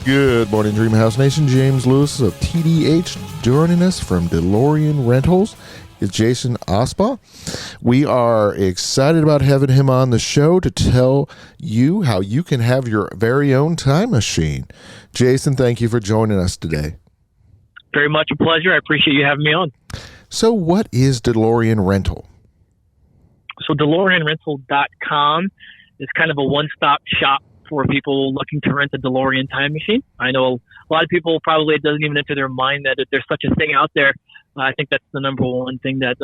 Good morning, Dreamhouse Nation. James Lewis of TDH joining us from Delorean Rentals is Jason Osbaugh. We are excited about having him on the show to tell you how you can have your very own time machine. Jason, thank you for joining us today. Very much a pleasure. I appreciate you having me on. So what is Delorean Rental? So DeLoreanRental.com is kind of a one-stop shop for people looking to rent a Delorean time machine. I know a lot of people probably, it doesn't even enter their mind that there's such a thing out there. I think that's the number one thing that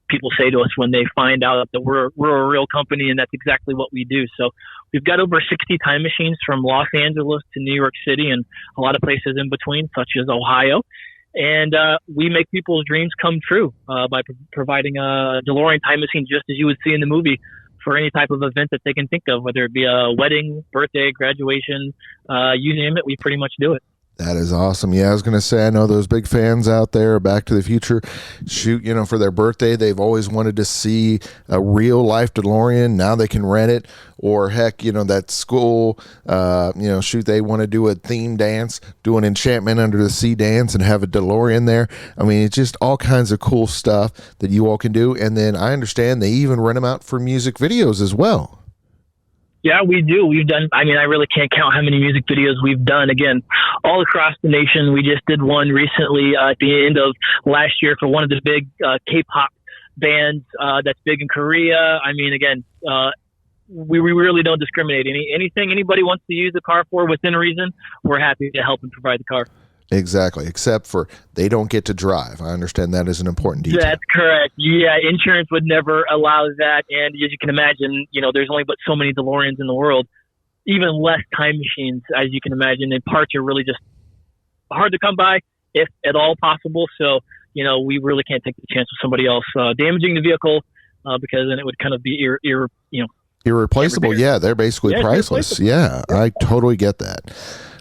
people say to us when they find out that we're a real company, and that's exactly what we do. So we've got over 60 time machines from Los Angeles to New York City and a lot of places in between, such as Ohio. And we make people's dreams come true by providing a Delorean time machine, just as you would see in the movie, for any type of event that they can think of, whether it be a wedding, birthday, graduation, you name it, we pretty much do it. That is awesome. Yeah, I was going to say, I know those big fans out there, Back to the Future, for their birthday, they've always wanted to see a real life DeLorean. Now they can rent it. Or heck, that school, they want to do a theme dance, do an Enchantment Under the Sea dance and have a DeLorean there. I mean, it's just all kinds of cool stuff that you all can do. And then I understand they even rent them out for music videos as well. Yeah, we do. We've done, I really can't count how many music videos we've done, again, all across the nation. We just did one recently at the end of last year for one of the big K-pop bands that's big in Korea. We really don't discriminate. Anything anybody wants to use the car for within reason, we're happy to help and provide the car. Exactly, except for they don't get to drive. I understand that is an important detail. That's correct. Yeah, insurance would never allow that. And as you can imagine, there's only but so many DeLoreans in the world, even less time machines, as you can imagine. And parts are really just hard to come by, if at all possible. So, we really can't take the chance of somebody else damaging the vehicle because then it would kind of be irreplaceable. Yeah, they're basically priceless. Yeah, I totally get that.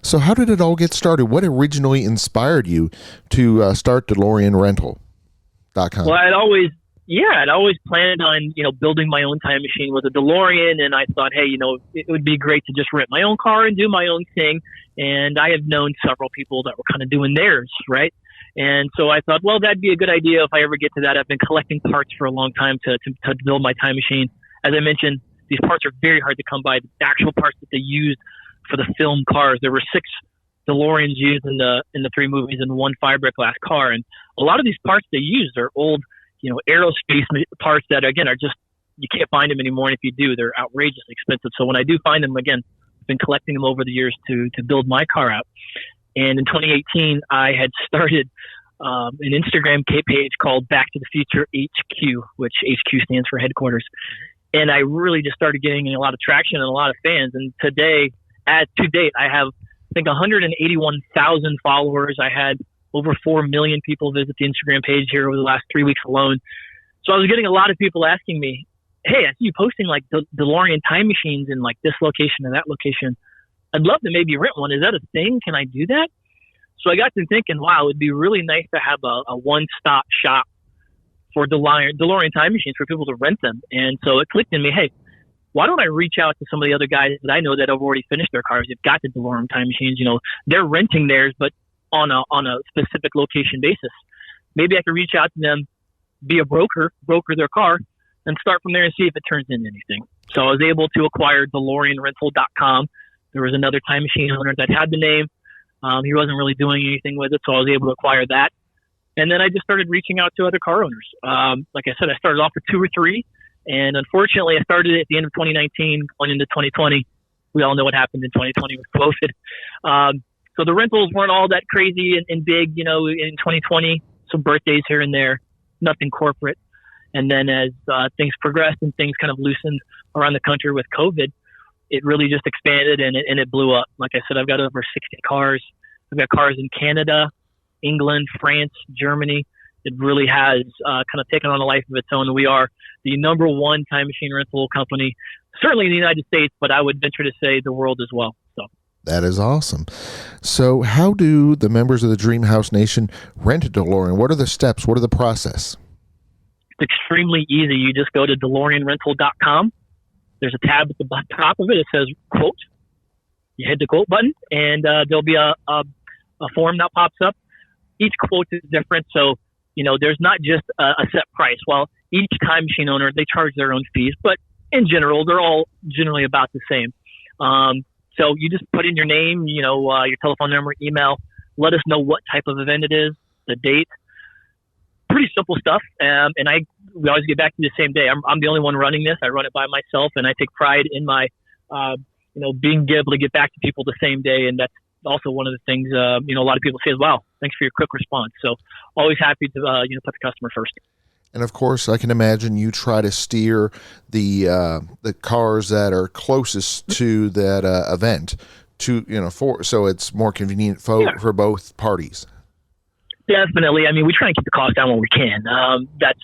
So how did it all get started? What originally inspired you to start DeLoreanRental.com? Well, I'd always planned on, building my own time machine with a DeLorean. And I thought, hey, it would be great to just rent my own car and do my own thing. And I have known several people that were kind of doing theirs, right? And so I thought, well, that'd be a good idea if I ever get to that. I've been collecting parts for a long time to build my time machine. As I mentioned, these parts are very hard to come by. The actual parts that they used for the film cars, there were 6 DeLoreans used in the 3 movies and 1 fiberglass car, and a lot of these parts they used are old, aerospace parts that again are just, you can't find them anymore. And if you do, they're outrageously expensive. So when I do find them, again, I've been collecting them over the years to build my car out. And in 2018, I had started an Instagram page called Back to the Future HQ, which HQ stands for headquarters. And I really just started getting a lot of traction and a lot of fans. And to date, I have, I think, 181,000 followers. I had over 4 million people visit the Instagram page here over the last 3 weeks alone. So I was getting a lot of people asking me, hey, I see you posting like DeLorean time machines in like this location and that location. I'd love to maybe rent one. Is that a thing? Can I do that? So I got to thinking, wow, it'd be really nice to have a one-stop shop for DeLorean time machines for people to rent them. And so it clicked in me, hey, why don't I reach out to some of the other guys that I know that have already finished their cars? They've got the Delorean time machines. They're renting theirs, but on a specific location basis. Maybe I could reach out to them, be a broker their car, and start from there and see if it turns into anything. So I was able to acquire DeLoreanRental.com. There was another time machine owner that had the name. He wasn't really doing anything with it, so I was able to acquire that. And then I just started reaching out to other car owners. Like I said, I started off with 2 or 3. And unfortunately, I started at the end of 2019, going into 2020. We all know what happened in 2020 with COVID. So the rentals weren't all that crazy and big, in 2020. Some birthdays here and there, nothing corporate. And then as things progressed and things kind of loosened around the country with COVID, it really just expanded and it blew up. Like I said, I've got over 60 cars. I've got cars in Canada, England, France, Germany. It really has kind of taken on a life of its own. We are the number 1 time machine rental company, certainly in the United States, but I would venture to say the world as well. So that is awesome. So how do the members of the Dreamhouse Nation rent a DeLorean? What are the steps? What are the process? It's extremely easy. You just go to DeLoreanRental.com. There's a tab at the top of it. It says quote. You hit the quote button, and there'll be a form that pops up. Each quote is different, so there's not just a set price. Well, each time machine owner, they charge their own fees, but in general, they're all generally about the same. So you just put in your name, your telephone number, email. Let us know what type of event it is, the date. Pretty simple stuff, and we always get back to the same day. I'm the only one running this. I run it by myself, and I take pride in my being able to get back to people the same day, and that's also one of the things, a lot of people say is, wow, thanks for your quick response. So always happy to, put the customer first. And of course, I can imagine you try to steer the cars that are closest to that event so it's more convenient for both parties. Definitely. I mean, we try and keep the cost down when we can.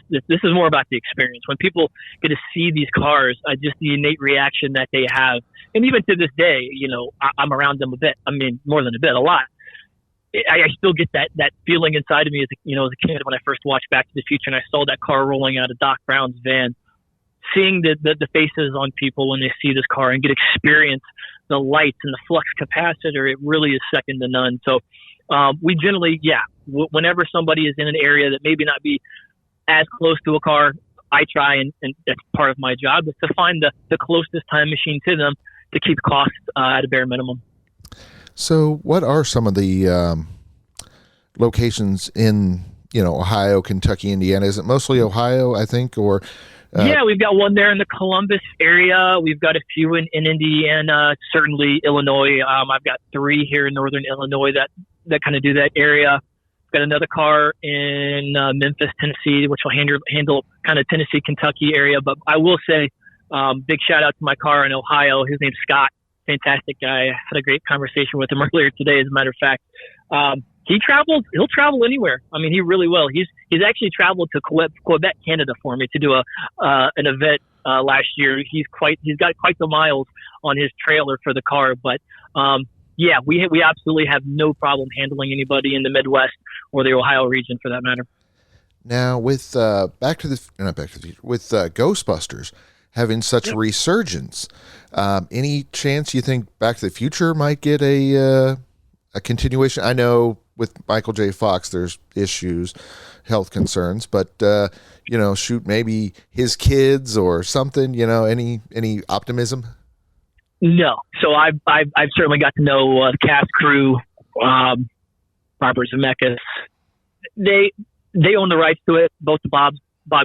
This is more about the experience. When people get to see these cars, just the innate reaction that they have, and even to this day, I'm around them a bit. I mean, more than a bit, a lot. I still get that feeling inside of me as a kid when I first watched Back to the Future and I saw that car rolling out of Doc Brown's van. Seeing the faces on people when they see this car and get experience the lights and the flux capacitor, it really is second to none. So we generally, whenever somebody is in an area that maybe not be as close to a car, I try, and that's part of my job, is to find the closest time machine to them to keep costs at a bare minimum. So what are some of the locations in, Ohio, Kentucky, Indiana? Is it mostly Ohio, I think, or... Yeah, we've got one there in the Columbus area. We've got a few in Indiana, certainly Illinois. I've got 3 here in northern Illinois that kind of do that area. Got another car in Memphis, Tennessee, which will handle kind of Tennessee, Kentucky area. But I will say, big shout out to my car in Ohio. His name's Scott. Fantastic guy. I had a great conversation with him earlier today, as a matter of fact. He'll travel anywhere. I mean, he really will. He's actually traveled to Quebec, Canada for me to do an event last year. He's got quite the miles on his trailer for the car. But we absolutely have no problem handling anybody in the Midwest or the Ohio region for that matter. Now with with Ghostbusters having such a resurgence, any chance you think Back to the Future might get a continuation? I know with Michael J. Fox, there's issues, health concerns, but maybe his kids or something. Any optimism? No. So I've certainly got to know the cast crew, Robert Zemeckis. They own the rights to it. Both Bob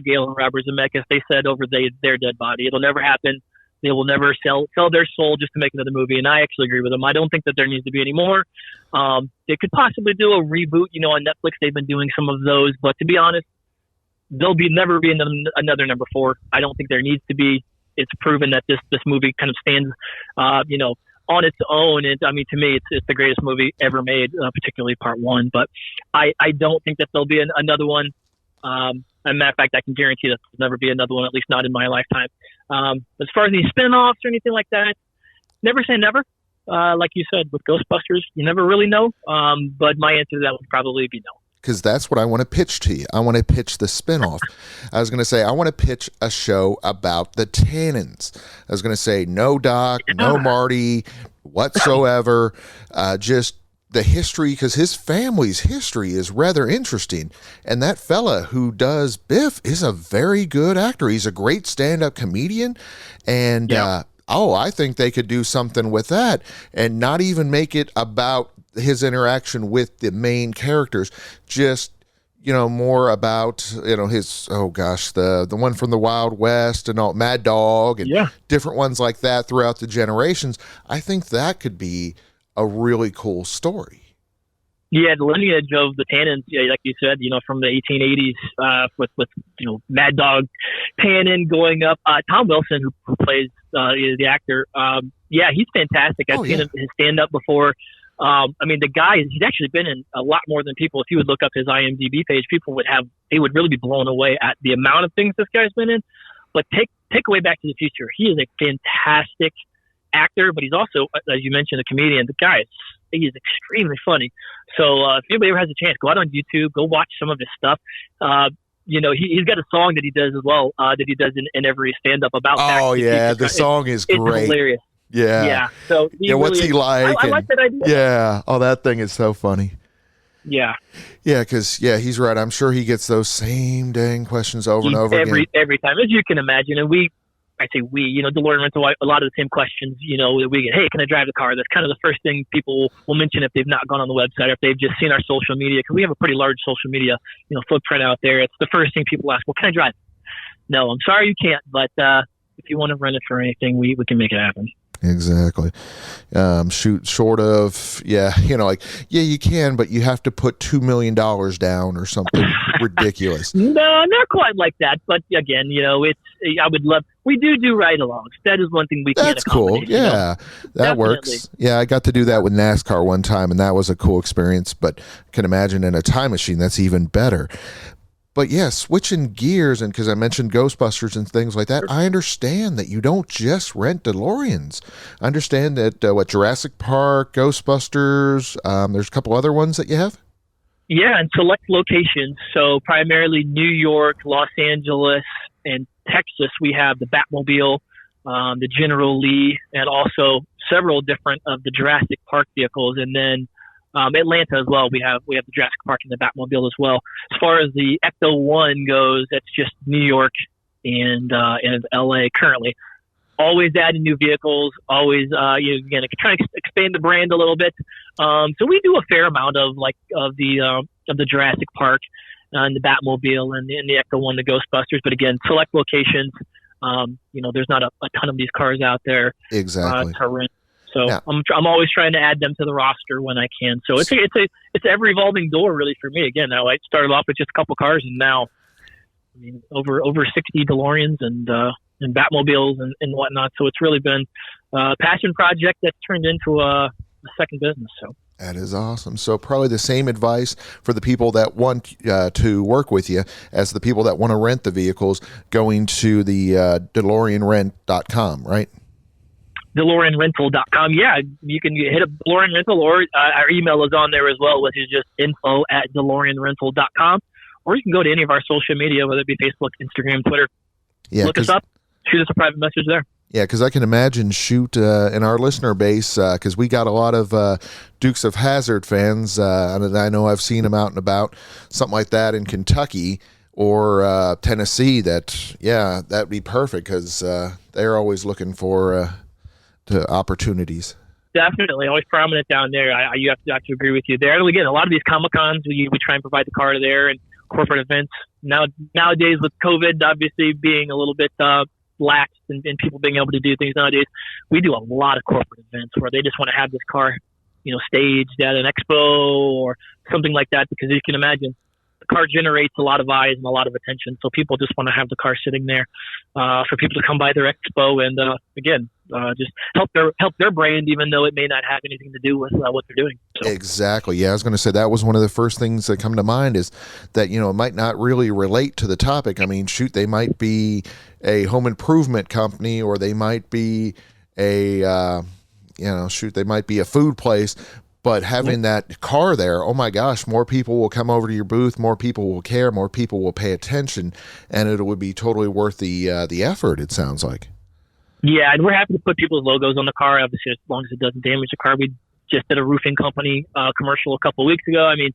Gale and Robert Zemeckis. They said over their dead body, it'll never happen. They will never sell their soul just to make another movie, and I actually agree with them. I don't think that there needs to be any more. They could possibly do a reboot, on Netflix. They've been doing some of those, but to be honest, there'll never be another number 4. I don't think there needs to be. It's proven that this movie kind of stands, on its own. And I mean, to me, it's the greatest movie ever made, particularly Part 1. But I don't think that there'll be another one. As a matter of fact, I can guarantee that there'll never be another one, at least not in my lifetime. As far as any spin-offs or anything like that, never say never. Like you said, with Ghostbusters, you never really know. But my answer to that would probably be no. Because that's what I want to pitch to you. I want to pitch the spinoff. I was going to say, I want to pitch a show about the Tannins. I was going to say, no Doc, no Marty whatsoever. Just the history, because his family's history is rather interesting. And that fella who does Biff is a very good actor. He's a great stand-up comedian. And, I think they could do something with that and not even make it about his interaction with the main characters, just, more about, his, the one from the Wild West and all, Mad Dog and different ones like that throughout the generations. I think that could be a really cool story. Yeah, the lineage of the Tannins, like you said, from the 1880s, with Mad Dog Tannen going up. Tom Wilson, who plays the actor, he's fantastic. I've seen his stand up before. The guy, he's actually been in a lot more than people. If you would look up his IMDb page, they would really be blown away at the amount of things this guy's been in. But take away Back to the Future. He is a fantastic actor, but he's also, as you mentioned, a comedian. The guy is extremely funny. So if anybody ever has a chance, go out on YouTube, go watch some of his stuff. he's got a song that he does as well, that he does in every stand-up about that. Oh, yeah, the song is great. It's hilarious. Yeah. Yeah. So what's he like? I like that idea. Yeah. Oh, that thing is so funny. Yeah. Yeah, because, he's right. I'm sure he gets those same dang questions over and over again. Every time, as you can imagine. And Delorean Rental, a lot of the same questions, that we get. Hey, can I drive the car? That's kind of the first thing people will mention if they've not gone on the website, or if they've just seen our social media, because we have a pretty large social media, footprint out there. It's the first thing people ask, well, can I drive? No, I'm sorry you can't, but if you want to rent it for anything, we can make it happen. Exactly. Short of, you can, but you have to put $2 million down or something ridiculous. No, not quite like that. But again, I would love, we do ride-alongs. That is one thing we can't accommodate. That's cool. Yeah, that works. Yeah, I got to do that with NASCAR one time, and that was a cool experience, but I can imagine in a time machine, that's even better. But switching gears, and because I mentioned Ghostbusters and things like that, I understand that you don't just rent DeLoreans. I understand that Jurassic Park, Ghostbusters, there's a couple other ones that you have? Yeah, and select locations. So primarily New York, Los Angeles, and Texas, we have the Batmobile, the General Lee, and also several different of the Jurassic Park vehicles. And then Atlanta as well. We have the Jurassic Park and the Batmobile as well. As far as the Ecto 1 goes, that's just New York and LA currently. Always adding new vehicles. Always trying to expand the brand a little bit. So we do a fair amount of the Jurassic Park and the Batmobile and the Ecto 1, the Ghostbusters. But again, select locations. There's not a ton of these cars out there. Exactly. To rent. So I'm always trying to add them to the roster when I can. So it's a ever evolving door really for me. Again, I started off with just a couple cars, and now over 60 DeLoreans and Batmobiles and whatnot. So it's really been a passion project that's turned into a second business. So that is awesome. So probably the same advice for the people that want to work with you as the people that want to rent the vehicles, going to the DeLoreanRent.com, right? DeLoreanRental.com. Yeah, you can hit a DeLorean Rental, or our email is on there as well, which is just info@DeLoreanRental.com. Or you can go to any of our social media, whether it be Facebook, Instagram, Twitter. Yeah, look us up, shoot us a private message there. Yeah, because I can imagine in our listener base, because we got a lot of Dukes of Hazzard fans, and I know I've seen them out and about, something like that in Kentucky or Tennessee. That'd be perfect, because they're always looking for opportunities. Definitely, always prominent down there. You have to agree with you there. And again, a lot of these Comic Cons, we try and provide the car to there, and corporate events. Nowadays with COVID obviously being a little bit lax and people being able to do things nowadays, we do a lot of corporate events where they just want to have this car, staged at an expo or something like that, because you can imagine the car generates a lot of eyes and a lot of attention. So people just want to have the car sitting there for people to come by their expo and just help their brand, even though it may not have anything to do with what they're doing. So. Exactly. Yeah, I was going to say that was one of the first things that come to mind, is that it might not really relate to the topic. I mean, they might be a home improvement company, or they might be they might be a food place. But having that car there, oh my gosh, more people will come over to your booth, more people will care, more people will pay attention, and it would be totally worth the effort, it sounds like. Yeah, and we're happy to put people's logos on the car, obviously, as long as it doesn't damage the car. We just did a roofing company commercial a couple of weeks ago. I mean,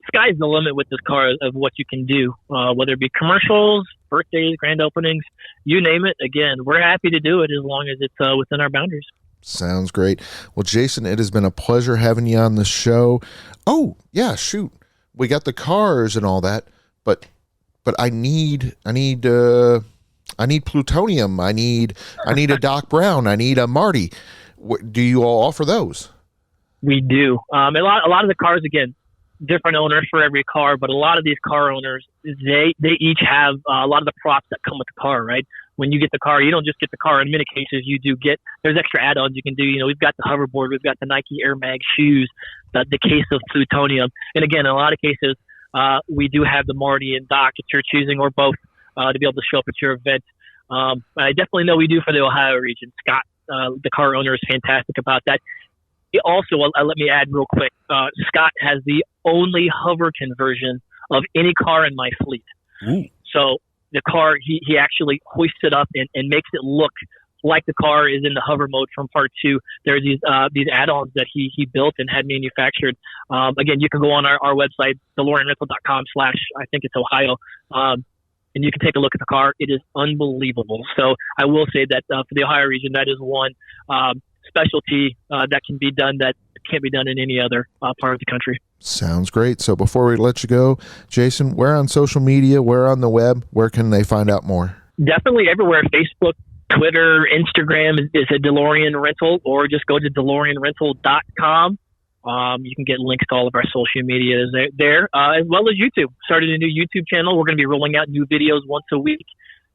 sky's the limit with this car of what you can do, whether it be commercials, birthdays, grand openings, you name it. Again, we're happy to do it as long as it's within our boundaries. Sounds great. Well, Jason, it has been a pleasure having you on the show. Oh, yeah, shoot. We got the cars and all that, but I need plutonium. I need a Doc Brown. I need a Marty. Do you all offer those? We do. A lot of the cars, again, different owners for every car, but a lot of these car owners, they each have a lot of the props that come with the car, right? When you get the car, you don't just get the car. In many cases, there's extra add-ons you can do. We've got the hoverboard, we've got the Nike Air Mag shoes, the case of plutonium. And again, in a lot of cases, we do have the Marty and Doc if you're choosing, or both, to be able to show up at your event. I definitely know we do for the Ohio region. Scott, the car owner, is fantastic about that. Also, let me add real quick, Scott has the only hover conversion of any car in my fleet. Ooh. So the car, he actually hoists it up and makes it look like the car is in the hover mode from part 2. There's these add-ons that he built and had manufactured. Again, you can go on our website, DeLoreanRental.com/ I think it's Ohio. And you can take a look at the car. It is unbelievable. So I will say that for the Ohio region, that is one specialty that can be done that can't be done in any other part of the country. Sounds great. So before we let you go, Jason, where on social media, where on the web, where can they find out more? Definitely everywhere. Facebook, Twitter, Instagram is a Delorean Rental, or just go to DeLoreanRental.com. You can get links to all of our social media there, as well as YouTube. Started a new YouTube channel. We're going to be rolling out new videos once a week,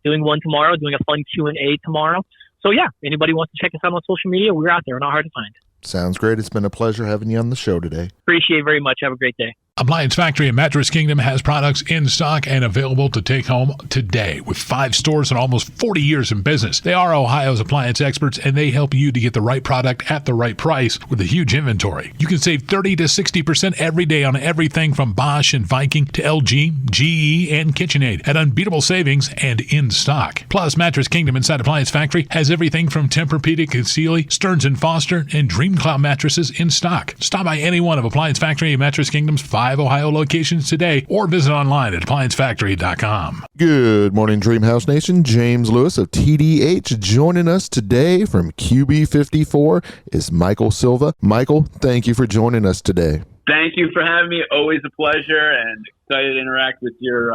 doing one tomorrow, doing a fun Q&A tomorrow. So yeah, anybody wants to check us out on social media, we're out there. We're not hard to find. Sounds great. It's been a pleasure having you on the show today. Appreciate it very much. Have a great day. Appliance Factory and Mattress Kingdom has products in stock and available to take home today. With 5 stores and almost 40 years in business, they are Ohio's appliance experts, and they help you to get the right product at the right price with a huge inventory. You can save 30 to 60% every day on everything from Bosch and Viking to LG, GE, and KitchenAid at unbeatable savings and in stock. Plus, Mattress Kingdom inside Appliance Factory has everything from Tempur-Pedic and Sealy, Stearns & Foster, and DreamCloud mattresses in stock. Stop by any one of Appliance Factory and Mattress Kingdom's 5 Ohio locations today, or visit online at appliancefactory.com. Good morning, Dreamhouse Nation. James Lewis of TDH joining us today from QB54 is Michael Silva. Michael, thank you for joining us today. Thank you for having me. Always a pleasure, and excited to interact with your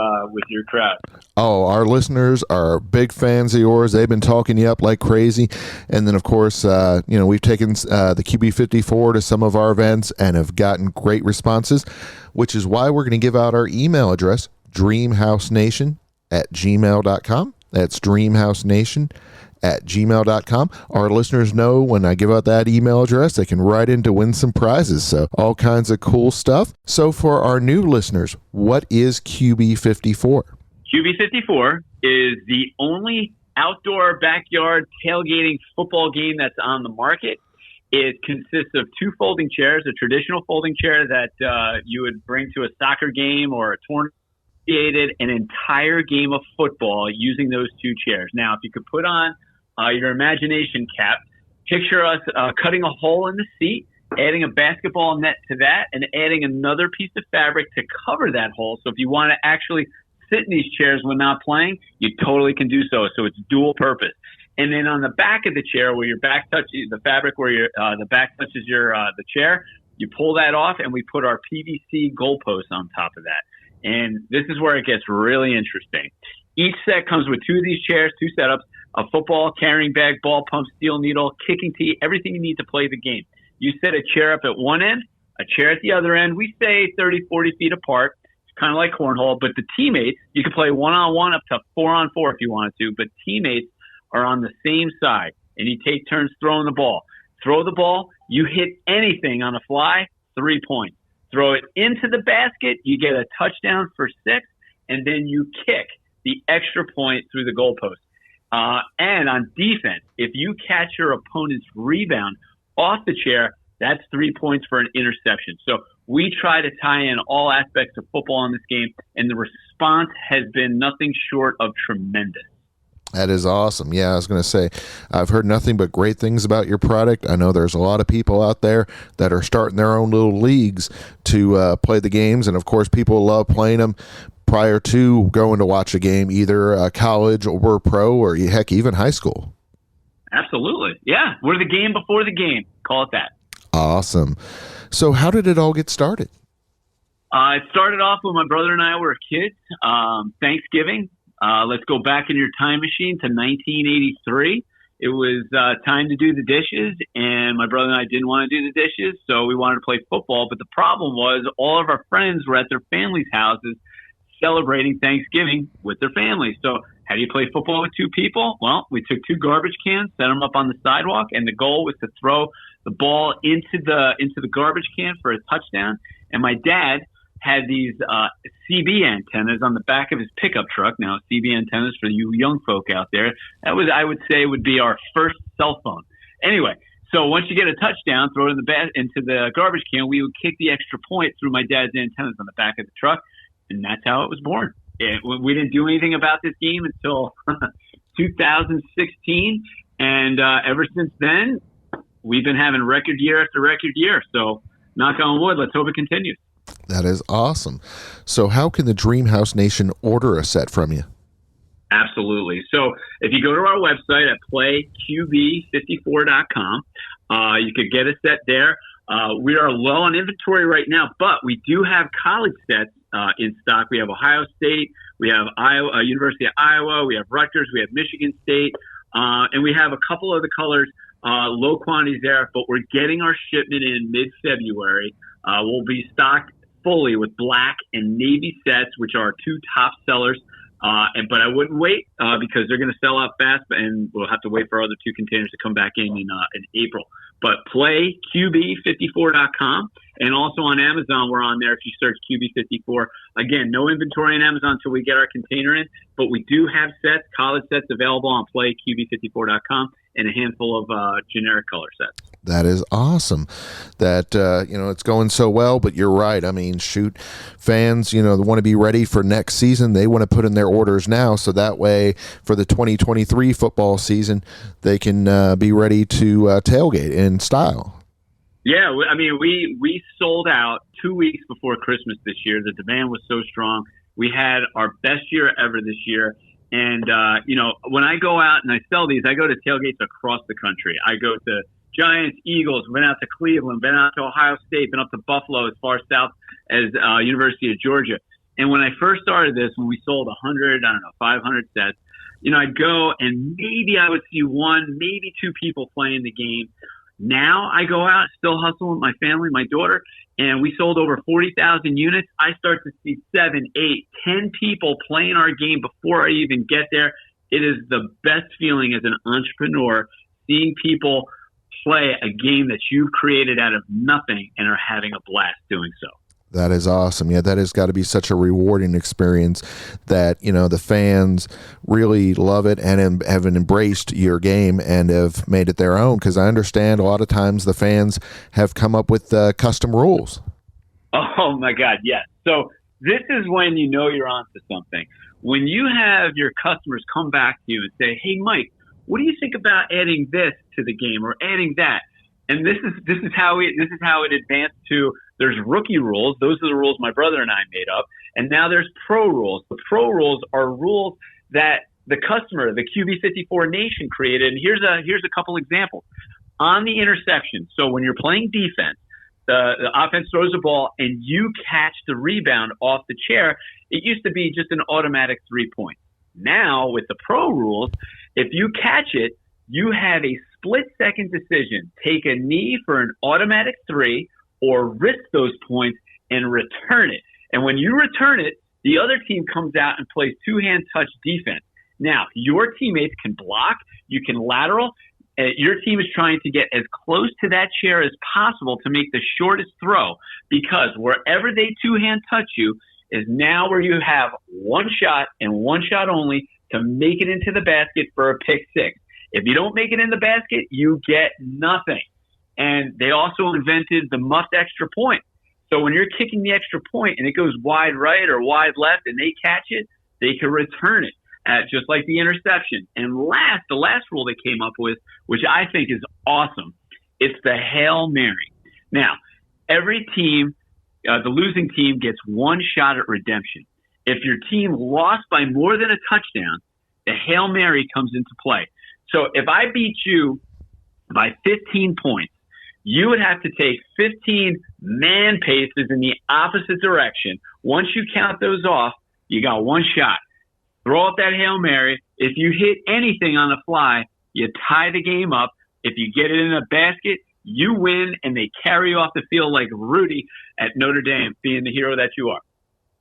crowd. Oh, our listeners are big fans of yours. They've been talking you up like crazy. And then, of course, we've taken the QB54 to some of our events and have gotten great responses, which is why we're going to give out our email address, dreamhousenation@gmail.com. That's dreamhousenation@gmail.com. Our listeners know when I give out that email address, they can write in to win some prizes. So all kinds of cool stuff. So for our new listeners, what is QB54? QB54 is the only outdoor backyard tailgating football game that's on the market. It consists of 2 folding chairs, a traditional folding chair that you would bring to a soccer game or a tournament, an entire game of football using those 2 chairs. Now, if you could put on your imagination cap, picture us cutting a hole in the seat, adding a basketball net to that, and adding another piece of fabric to cover that hole. So if you want to actually sit in these chairs when not playing, you totally can do so. So it's dual purpose. And then on the back of the chair, where your back touches the fabric, where the back touches the chair, you pull that off, and we put our PVC goalposts on top of that. And this is where it gets really interesting. Each set comes with 2 of these chairs, 2 setups, a football, carrying bag, ball pump, steel needle, kicking tee, everything you need to play the game. You set a chair up at one end, a chair at the other end. We say 30, 40 feet apart. It's kind of like cornhole, but the teammates, you can play 1-on-1 up to 4-on-4 if you wanted to, but teammates are on the same side, and you take turns throwing the ball. Throw the ball, you hit anything on a fly, 3 points. Throw it into the basket, you get a touchdown for 6, and then you kick the extra point through the goalpost. And on defense, if you catch your opponent's rebound off the chair, that's 3 points for an interception. So we try to tie in all aspects of football in this game, and the response has been nothing short of tremendous. That is awesome. Yeah, I was going to say, I've heard nothing but great things about your product. I know there's a lot of people out there that are starting their own little leagues to play the games. And, of course, people love playing them prior to going to watch a game, either college or pro or, heck, even high school. Absolutely. Yeah, we're the game before the game. Call it that. Awesome. So how did it all get started? It started off when my brother and I were kids. Thanksgiving. Let's go back in your time machine to 1983. It was time to do the dishes, and my brother and I didn't want to do the dishes, so we wanted to play football. But the problem was all of our friends were at their families' houses celebrating Thanksgiving with their families. So how do you play football with 2 people? Well, we took 2 garbage cans, set them up on the sidewalk, and the goal was to throw the ball into the garbage can for a touchdown. And my dad had these CB antennas on the back of his pickup truck. Now, CB antennas for you young folk out there, that was, I would say, would be our first cell phone. Anyway, so once you get a touchdown, throw it into the garbage can, we would kick the extra point through my dad's antennas on the back of the truck, and that's how it was born. We didn't do anything about this game until 2016, and ever since then, we've been having record year after record year. So, knock on wood, let's hope it continues. That is awesome. So how can the Dreamhouse Nation order a set from you? Absolutely. So if you go to our website at playqb54.com, you could get a set there. We are low on inventory right now, but we do have college sets in stock. We have Ohio State, we have University of Iowa, we have Rutgers, we have Michigan State, and we have a couple of the colors, low quantities there, but we're getting our shipment in mid-February. We'll be stocked fully with black and navy sets, which are our two top sellers. But I wouldn't wait because they're going to sell out fast, and we'll have to wait for our other two containers to come back in April. But playqb54.com, and also on Amazon, we're on there if you search QB54. Again, no inventory on Amazon until we get our container in, but we do have sets, college sets available on playqb54.com, and a handful of generic color sets. That is awesome that, it's going so well, but you're right. I mean, shoot, fans, they want to be ready for next season. They want to put in their orders now, so that way for the 2023 football season, they can be ready to tailgate in style. Yeah, I mean, we sold out 2 weeks before Christmas this year. The demand was so strong. We had our best year ever this year. And, when I go out and I sell these, I go to tailgates across the country. I go to Giants, Eagles, been out to Cleveland, been out to Ohio State, been up to Buffalo, as far south as University of Georgia. And when I first started this, when we sold 500 sets, I'd go and maybe I would see one, maybe two people playing the game. Now I go out, still hustle with my family, my daughter, and we sold over 40,000 units. I start to see 7, 8, 10 people playing our game before I even get there. It is the best feeling as an entrepreneur, seeing people play a game that you've created out of nothing and are having a blast doing so. That is awesome. Yeah, that has got to be such a rewarding experience that, the fans really love it and have embraced your game and have made it their own. Because I understand a lot of times the fans have come up with custom rules. Oh, my God, yes. So this is when you know you're onto something. When you have your customers come back to you and say, hey, Mike, what do you think about adding this to the game or adding that? And this is how it advanced to, there's rookie rules. Those are the rules my brother and I made up. And now there's pro rules. The pro rules are rules that the customer, the QB54 Nation created. And here's a couple examples. On the interception, so when you're playing defense, the offense throws the ball and you catch the rebound off the chair, it used to be just an automatic 3 points. Now with the pro rules, if you catch it, you have a split-second decision. Take a knee for an automatic 3 or risk those points and return it. And when you return it, the other team comes out and plays two-hand touch defense. Now, your teammates can block, you can lateral. Your team is trying to get as close to that chair as possible to make the shortest throw, because wherever they two-hand touch you is now where you have one shot and one shot only to make it into the basket for a pick six. If you don't make it in the basket, you get nothing. And they also invented the muffed extra point. So when you're kicking the extra point and it goes wide right or wide left and they catch it, they can return it, just like the interception. And the last rule they came up with, which I think is awesome, it's the Hail Mary. Now, every team, the losing team gets one shot at redemption. If your team lost by more than a touchdown, the Hail Mary comes into play. So if I beat you by 15 points, you would have to take 15 man paces in the opposite direction. Once you count those off, you got one shot. Throw up that Hail Mary. If you hit anything on the fly, you tie the game up. If you get it in a basket, you win, and they carry you off the field like Rudy at Notre Dame, being the hero that you are.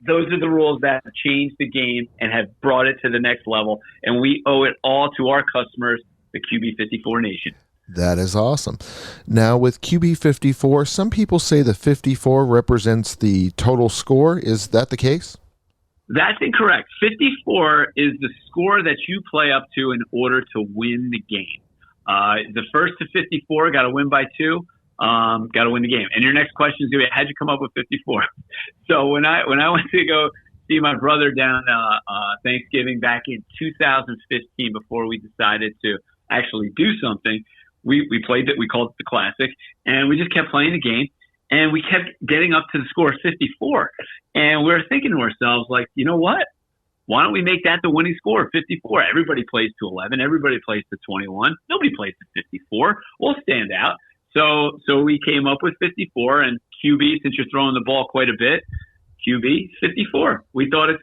Those are the rules that have changed the game and have brought it to the next level, and we owe it all to our customers, the QB54 Nation. That is awesome. Now, with QB54, some people say the 54 represents the total score. Is that the case? That's incorrect. 54 is the score that you play up to in order to win the game. The first to 54 got to win by 2. Got to win the game. And your next question is going to be, how'd you come up with 54? So when I went to go see my brother down Thanksgiving back in 2015 before we decided to actually do something. We played it. We called it the Classic, and we just kept playing the game, and we kept getting up to the score of 54. And we were thinking to ourselves, like, you know what? Why don't we make that the winning score, 54? Everybody plays to 11. Everybody plays to 21. Nobody plays to 54. We'll stand out. So we came up with 54, and QB, since you're throwing the ball quite a bit, QB 54. We thought it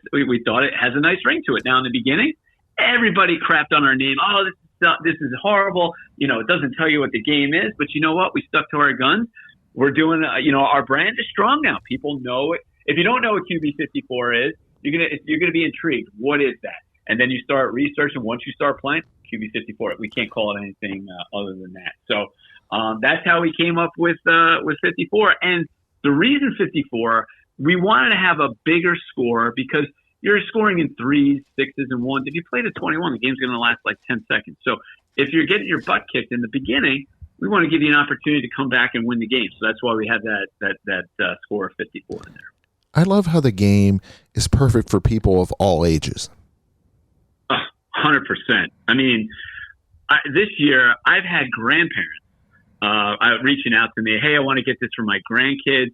has a nice ring to it. Now in the beginning, everybody crapped on our name. Oh, this is horrible. It doesn't tell you what the game is. But you know what? We stuck to our guns. We're doing. Our brand is strong now. People know it. If you don't know what QB 54 is, you're gonna be intrigued. What is that? And then you start researching. Once you start playing QB 54, we can't call it anything other than that. So that's how we came up with 54. And the reason 54, we wanted to have a bigger score because you're scoring in 3s, 6s, and 1s. If you play to 21, the game's going to last like 10 seconds. So if you're getting your butt kicked in the beginning, we want to give you an opportunity to come back and win the game. So that's why we have that score of 54 in there. I love how the game is perfect for people of all ages. 100%. I mean, this year I've had grandparents reaching out to me, hey, I want to get this for my grandkids.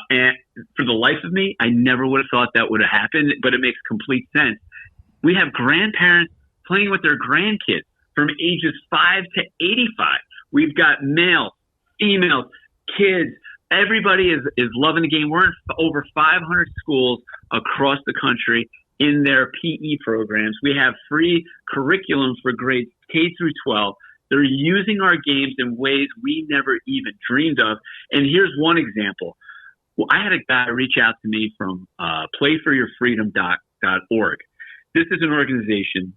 And for the life of me, I never would have thought that would have happened, but it makes complete sense. We have grandparents playing with their grandkids from ages 5 to 85. We've got males, females, kids. Everybody is loving the game. We're in over 500 schools across the country in their PE programs. We have free curriculums for grades K through 12. They're using our games in ways we never even dreamed of. And here's one example. Well, I had a guy reach out to me from playforyourfreedom.org. This is an organization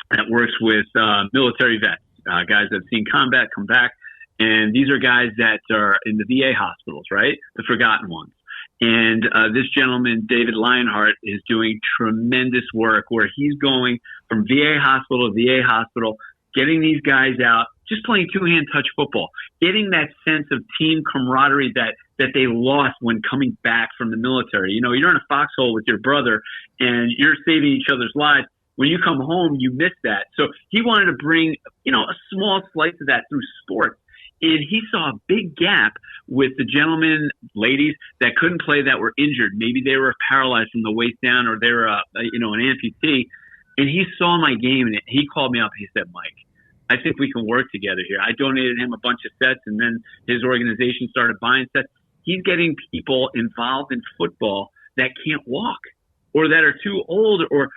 that works with military vets, guys that have seen combat come back. And these are guys that are in the VA hospitals, right? The forgotten ones. And this gentleman, David Lionheart, is doing tremendous work where he's going from VA hospital to VA hospital, getting these guys out, just playing two-hand touch football, getting that sense of team camaraderie that they lost when coming back from the military. You're in a foxhole with your brother and you're saving each other's lives. When you come home, you miss that. So he wanted to bring, a small slice of that through sports. And he saw a big gap with the gentlemen, ladies that couldn't play, that were injured. Maybe they were paralyzed from the waist down, or they were, an amputee. And he saw my game, and he called me up. He said, Mike, I think we can work together here. I donated him a bunch of sets, and then his organization started buying sets. He's getting people involved in football that can't walk, or that are too old, or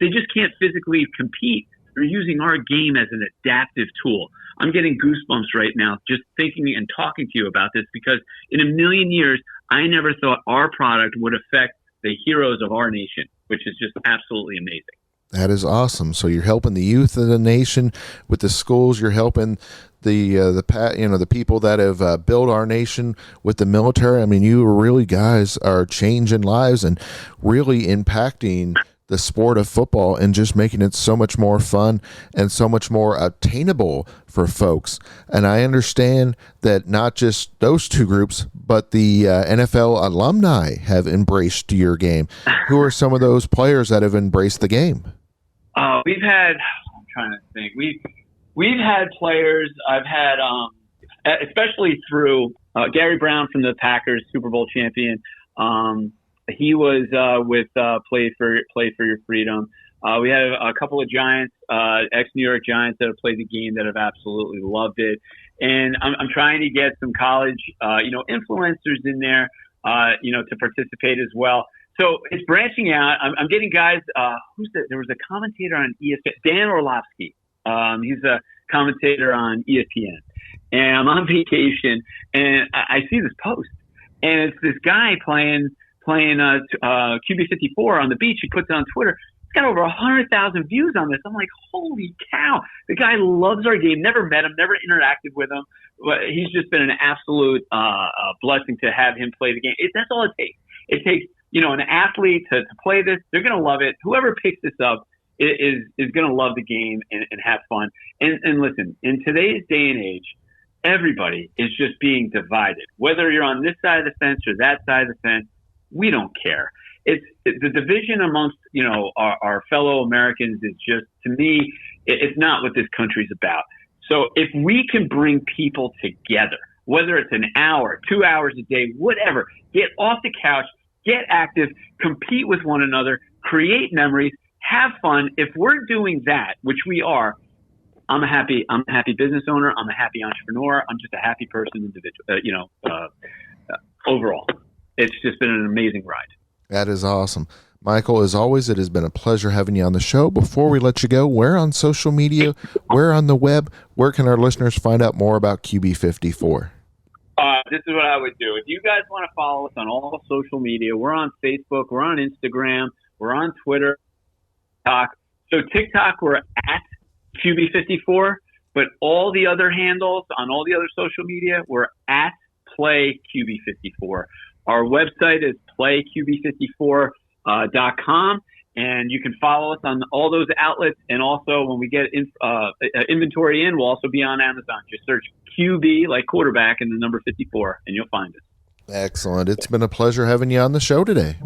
they just can't physically compete. They're using our game as an adaptive tool. I'm getting goosebumps right now just thinking and talking to you about this, because in a million years, I never thought our product would affect the heroes of our nation, which is just absolutely amazing. That is awesome. So you're helping the youth of the nation with the schools. You're helping the people that have built our nation with the military. I mean, you really guys are changing lives and really impacting the sport of football and just making it so much more fun and so much more attainable for folks. And I understand that not just those two groups, but the NFL alumni have embraced your game. Who are some of those players that have embraced the game? We've had, I'm trying to think, we've had players. I've had, especially through Gary Brown from the Packers, Super Bowl champion. He was with Play for Your Freedom. We had a couple of Giants, ex-New York Giants, that have played the game that have absolutely loved it. And I'm trying to get some college, influencers in there, to participate as well. So it's branching out. I'm getting guys. There was a commentator on ESPN, Dan Orlovsky. He's a commentator on ESPN. And I'm on vacation, and I see this post, and it's this guy playing QB54 on the beach. He puts it on Twitter. It's got over 100,000 views on this. I'm like, holy cow! The guy loves our game. Never met him, never interacted with him, but he's just been an absolute blessing to have him play the game. That's all it takes. It takes an athlete to play this. They're going to love it. Whoever picks this up is going to love the game and have fun. And listen, in today's day and age, everybody is just being divided. Whether you're on this side of the fence or that side of the fence, we don't care. it's the division amongst, our fellow Americans is just, to me, it's not what this country's about. So if we can bring people together, whether it's an hour, 2 hours a day, whatever, get off the couch, get active, compete with one another, create memories, have fun. If we're doing that, which we are, I'm a happy business owner. I'm a happy entrepreneur. I'm just a happy person, individual. Overall, it's just been an amazing ride. That is awesome. Michael, as always, it has been a pleasure having you on the show. Before we let you go, where on social media, where on the web, where can our listeners find out more about QB54? This is what I would do. If you guys want to follow us on all social media, we're on Facebook, we're on Instagram, we're on Twitter, TikTok. So TikTok, we're at QB54, but all the other handles on all the other social media, we're at PlayQB54. Our website is playqb54.com, and you can follow us on all those outlets. And also, when we get inventory in, we'll also be on Amazon. Just search QB, like quarterback, and the number 54, and you'll find us. Excellent. It's been a pleasure having you on the show today.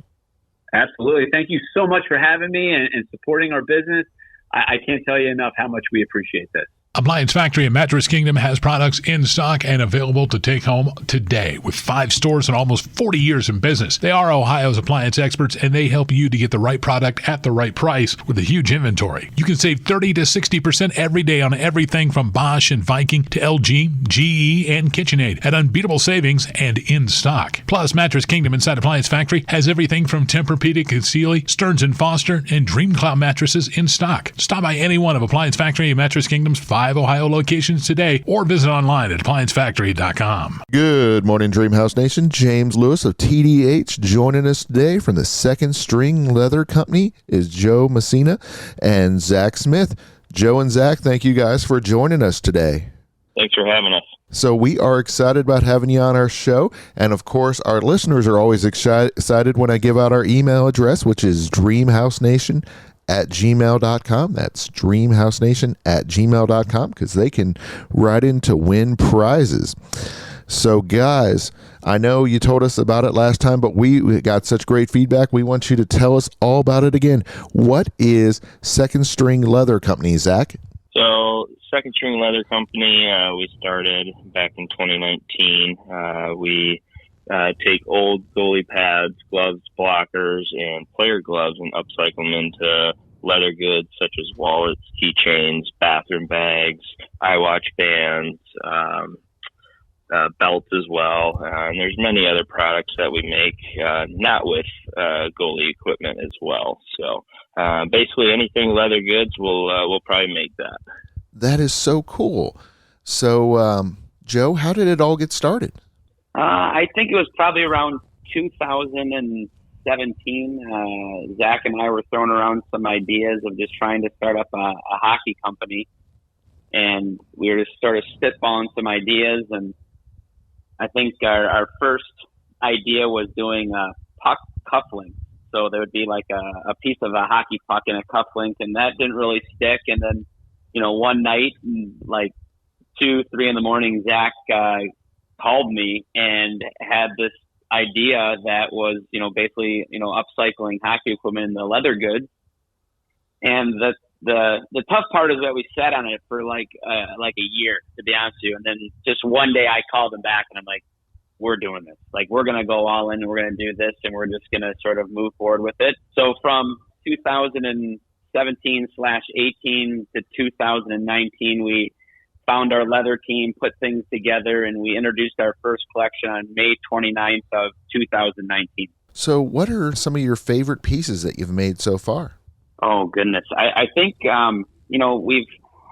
Absolutely. Thank you so much for having me and supporting our business. I can't tell you enough how much we appreciate this. Appliance Factory in Mattress Kingdom has products in stock and available to take home today. With 5 stores and almost 40 years in business, they are Ohio's appliance experts, and they help you to get the right product at the right price with a huge inventory. You can save 30 to 60% every day on everything from Bosch and Viking to LG, GE, and KitchenAid at unbeatable savings and in stock. Plus, Mattress Kingdom inside Appliance Factory has everything from Tempur-Pedic and Sealy, Stearns & Foster, and DreamCloud mattresses in stock. Stop by any one of Appliance Factory and Mattress Kingdom's 5 Ohio locations today, or visit online at appliancefactory.com. Good morning, Dreamhouse Nation. James Lewis of TDH joining us today from the Second String Leather Company is Joe Messina and Zach Smith. Joe and Zach, thank you guys for joining us today. Thanks for having us. So we are excited about having you on our show. And of course, our listeners are always excited when I give out our email address, which is dreamhousenation@gmail.com. That's dreamhousenation@gmail.com, because they can write in to win prizes. So guys, I know you told us about it last time, but we got such great feedback. We want you to tell us all about it again. What is Second String Leather Company, Zach? So Second String Leather Company, we started back in 2019. We take old goalie pads, gloves, blockers, and player gloves and upcycle them into leather goods such as wallets, keychains, bathroom bags, iWatch bands, belts as well. And there's many other products that we make, not with goalie equipment as well. So basically anything leather goods, we'll probably make that. That is so cool. So, Joe, how did it all get started? I think it was probably around 2017. Zach and I were throwing around some ideas of just trying to start up a hockey company. And we were just sort of spitballing some ideas. And I think our first idea was doing puck cufflinks. So there would be like a piece of a hockey puck in a cufflink, and that didn't really stick. And then, one night, like 2-3 in the morning, Zach called me and had this idea that was, basically, upcycling hockey equipment in the leather goods. And the tough part is that we sat on it for like a year, to be honest with you. And then just one day I called him back and I'm like, we're doing this. Like, we're going to go all in and we're going to do this, and we're just going to sort of move forward with it. So from 2017/18 to 2019, we found our leather team, put things together, and we introduced our first collection on May 29th of 2019. So what are some of your favorite pieces that you've made so far? Oh, goodness. I think,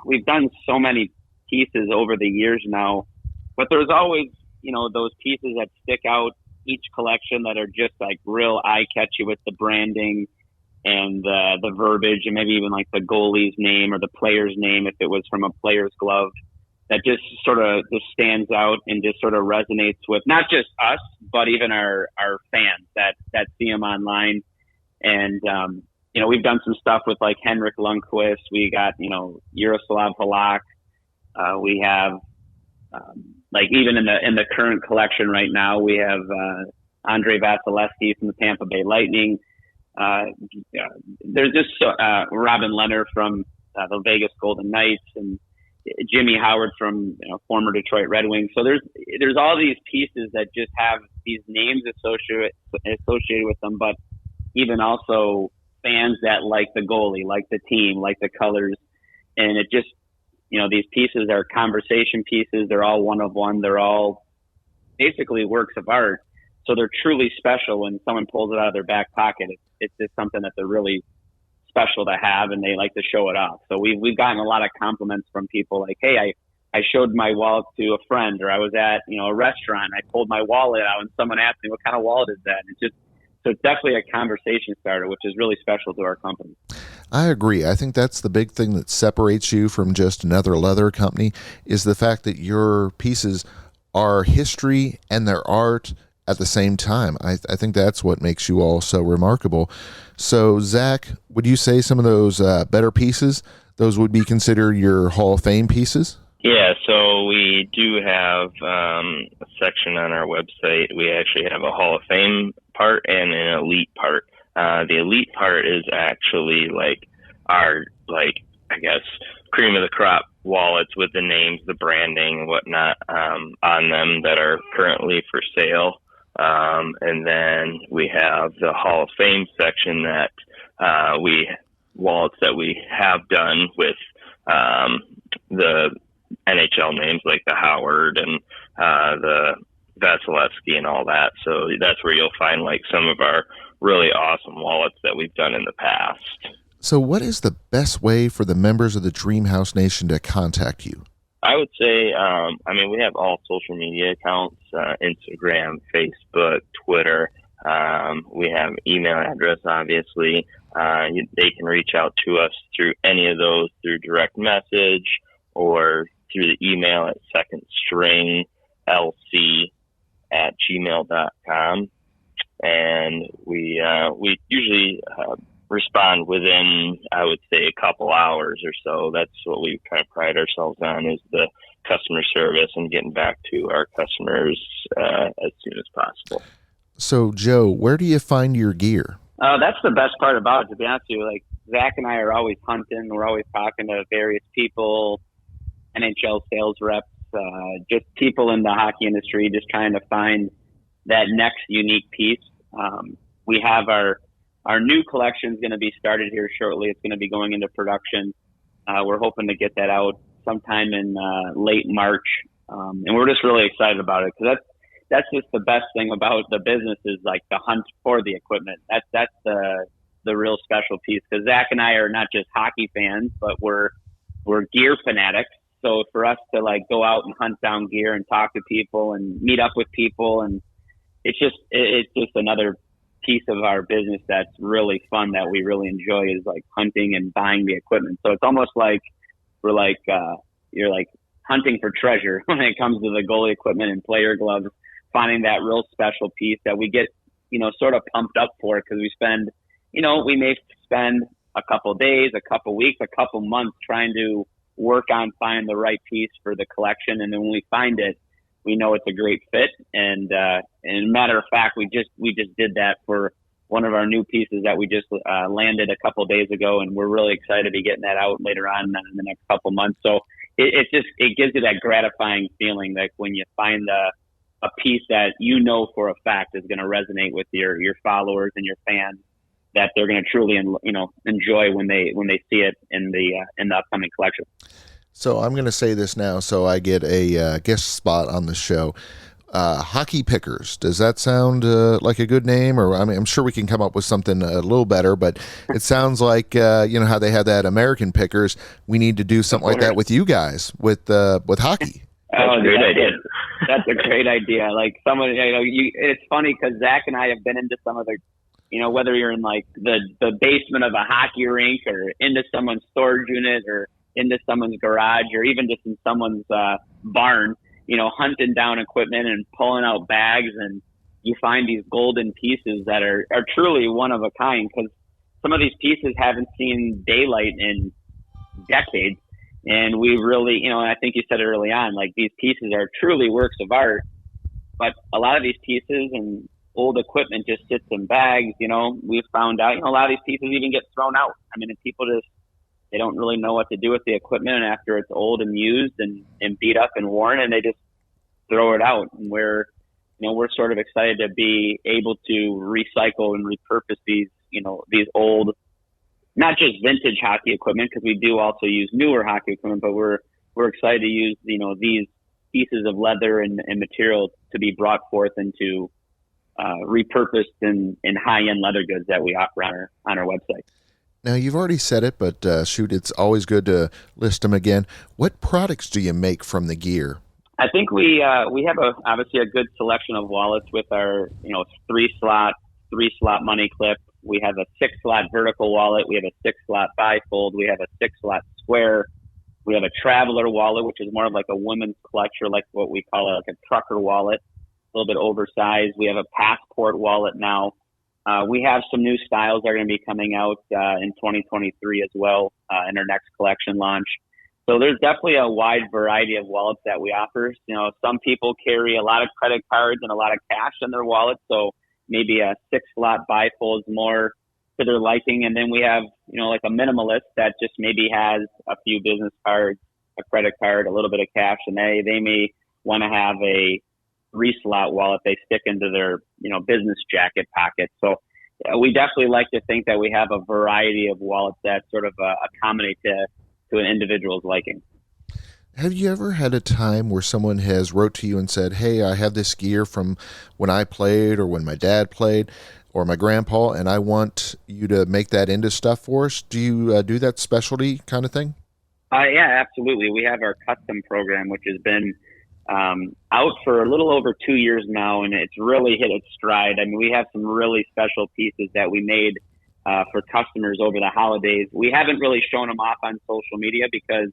we've done so many pieces over the years now, but there's always, those pieces that stick out each collection that are just like real eye-catchy with the branding and the verbiage, and maybe even like the goalie's name or the player's name if it was from a player's glove. That just sort of just stands out and just sort of resonates with not just us, but even our fans that see them online. And, we've done some stuff with like Henrik Lundqvist. We got, Yaroslav Halak. We have, like even in the current collection right now, we have Andrei Vasilevsky from the Tampa Bay Lightning. There's just Robin Leonard from the Vegas Golden Knights, and Jimmy Howard from former Detroit Red Wings. So there's all these pieces that just have these names associated with them, but even also fans that like the goalie, like the team, like the colors. And it just, these pieces are conversation pieces. They're all one of one. They're all basically works of art. So they're truly special when someone pulls it out of their back pocket. It's just something that they're really special to have, and they like to show it off. So we've gotten a lot of compliments from people like, hey, I showed my wallet to a friend, or I was at a restaurant, I pulled my wallet out and someone asked me, what kind of wallet is that? And so it's definitely a conversation starter, which is really special to our company. I agree. I think that's the big thing that separates you from just another leather company, is the fact that your pieces are history and their art at the same time. I think that's what makes you all so remarkable. So, Zach, would you say some of those better pieces, those would be considered your Hall of Fame pieces? Yeah, so we do have a section on our website. We actually have a Hall of Fame part and an elite part. The elite part is actually our I guess, cream of the crop wallets with the names, the branding, and whatnot on them that are currently for sale. And then we have the Hall of Fame section that wallets that we have done with the NHL names like the Howard and the Vasilevsky and all that. So that's where you'll find some of our really awesome wallets that we've done in the past. So what is the best way for the members of the Dreamhouse Nation to contact you? I would say, we have all social media accounts, Instagram, Facebook, Twitter. We have email address, obviously. They can reach out to us through any of those, through direct message or through the email at secondstringlc@gmail.com. And we usually respond within, I would say, a couple hours or so. That's what we kind of pride ourselves on, is the customer service and getting back to our customers as soon as possible. So, Joe, where do you find your gear? That's the best part about it, to be honest with you. Zach and I are always hunting. We're always talking to various people, NHL sales reps, just people in the hockey industry, just trying to find that next unique piece. We have our new collection is going to be started here shortly. It's going to be going into production. We're hoping to get that out sometime in late March. And we're just really excited about it, because that's just the best thing about the business, is the hunt for the equipment. That's the real special piece, because Zach and I are not just hockey fans, but we're gear fanatics. So for us to go out and hunt down gear and talk to people and meet up with people, and it's just another piece of our business that's really fun, that we really enjoy, is hunting and buying the equipment. So it's almost like we're you're hunting for treasure when it comes to the goalie equipment and player gloves, finding that real special piece that we get, sort of pumped up for, because we may spend a couple days, a couple weeks, a couple months trying to work on finding the right piece for the collection. And then when we find it, we know it's a great fit. And matter of fact, we just did that for one of our new pieces that we just landed a couple days ago, and we're really excited to be getting that out later on in the next couple months. So it gives you that gratifying feeling that when you find a piece that for a fact is going to resonate with your followers and your fans, that they're going to truly enjoy when they see it in the upcoming collection. So I'm going to say this now, so I get a guest spot on the show. Hockey Pickers. Does that sound like a good name? Or I'm sure we can come up with something a little better, but it sounds like how they have that American Pickers. We need to do something like that with you guys with hockey. That's a great idea. That's a great idea. It's funny, because Zach and I have been into some of the, whether you're in the basement of a hockey rink, or into someone's storage unit, or into someone's garage, or even just in someone's barn, hunting down equipment and pulling out bags, and you find these golden pieces that are truly one of a kind, because some of these pieces haven't seen daylight in decades. And we really, I think you said it early on, these pieces are truly works of art, but a lot of these pieces, and old equipment just sits in bags. We've found out, a lot of these pieces even get thrown out. I mean, and people they don't really know what to do with the equipment after it's old and used and beat up and worn, and they just throw it out. And we're sort of excited to be able to recycle and repurpose these old, not just vintage hockey equipment, because we do also use newer hockey equipment, but we're excited to use, these pieces of leather and material to be brought forth into repurposed in high-end leather goods that we offer on our website. Now, you've already said it, but it's always good to list them again. What products do you make from the gear? I think we have obviously a good selection of wallets with our, 3-slot money clip. We have a 6-slot vertical wallet. We have a 6-slot bifold. We have a 6-slot square. We have a traveler wallet, which is more of like a women's clutch, or like what we call like a trucker wallet, a little bit oversized. We have a passport wallet now. We have some new styles that are going to be coming out in 2023 as well in our next collection launch. So there's definitely a wide variety of wallets that we offer. Some people carry a lot of credit cards and a lot of cash in their wallet, so maybe a 6-slot bifold is more to their liking. And then we have, like a minimalist that just maybe has a few business cards, a credit card, a little bit of cash, and they may want to have a 3-slot wallet they stick into their, business jacket pocket. So we definitely like to think that we have a variety of wallets that sort of accommodate to an individual's liking. Have you ever had a time where someone has wrote to you and said, hey, I have this gear from when I played or when my dad played or my grandpa, and I want you to make that into stuff for us? Do you do that specialty kind of thing? Yeah, absolutely. We have our custom program, which has been out for a little over 2 years now, and it's really hit its stride. I mean, we have some really special pieces that we made for customers over the holidays. We haven't really shown them off on social media because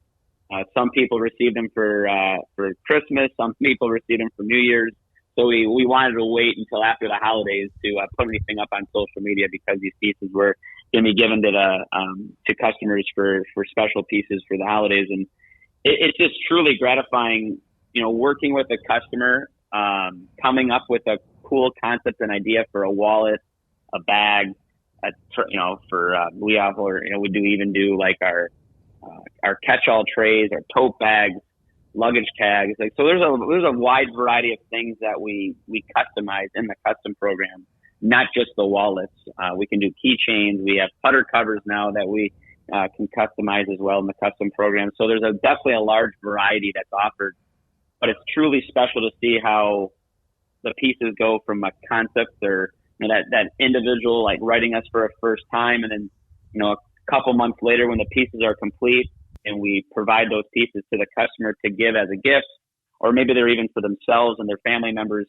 some people receive them for Christmas, some people receive them for New Year's. So we wanted to wait until after the holidays to put anything up on social media, because these pieces were going to be given to customers for special pieces for the holidays. And it's just truly gratifying, working with a customer, coming up with a cool concept and idea for a wallet, a bag, we do like our catch-all trays, our tote bags, luggage tags. Like, so there's a wide variety of things that we customize in the custom program, not just the wallets. We can do keychains. We have putter covers now that we can customize as well in the custom program. So there's definitely a large variety that's offered, but it's truly special to see how the pieces go from a concept or that individual like writing us for a first time, and then a couple months later when the pieces are complete and we provide those pieces to the customer to give as a gift, or maybe they're even for themselves and their family members.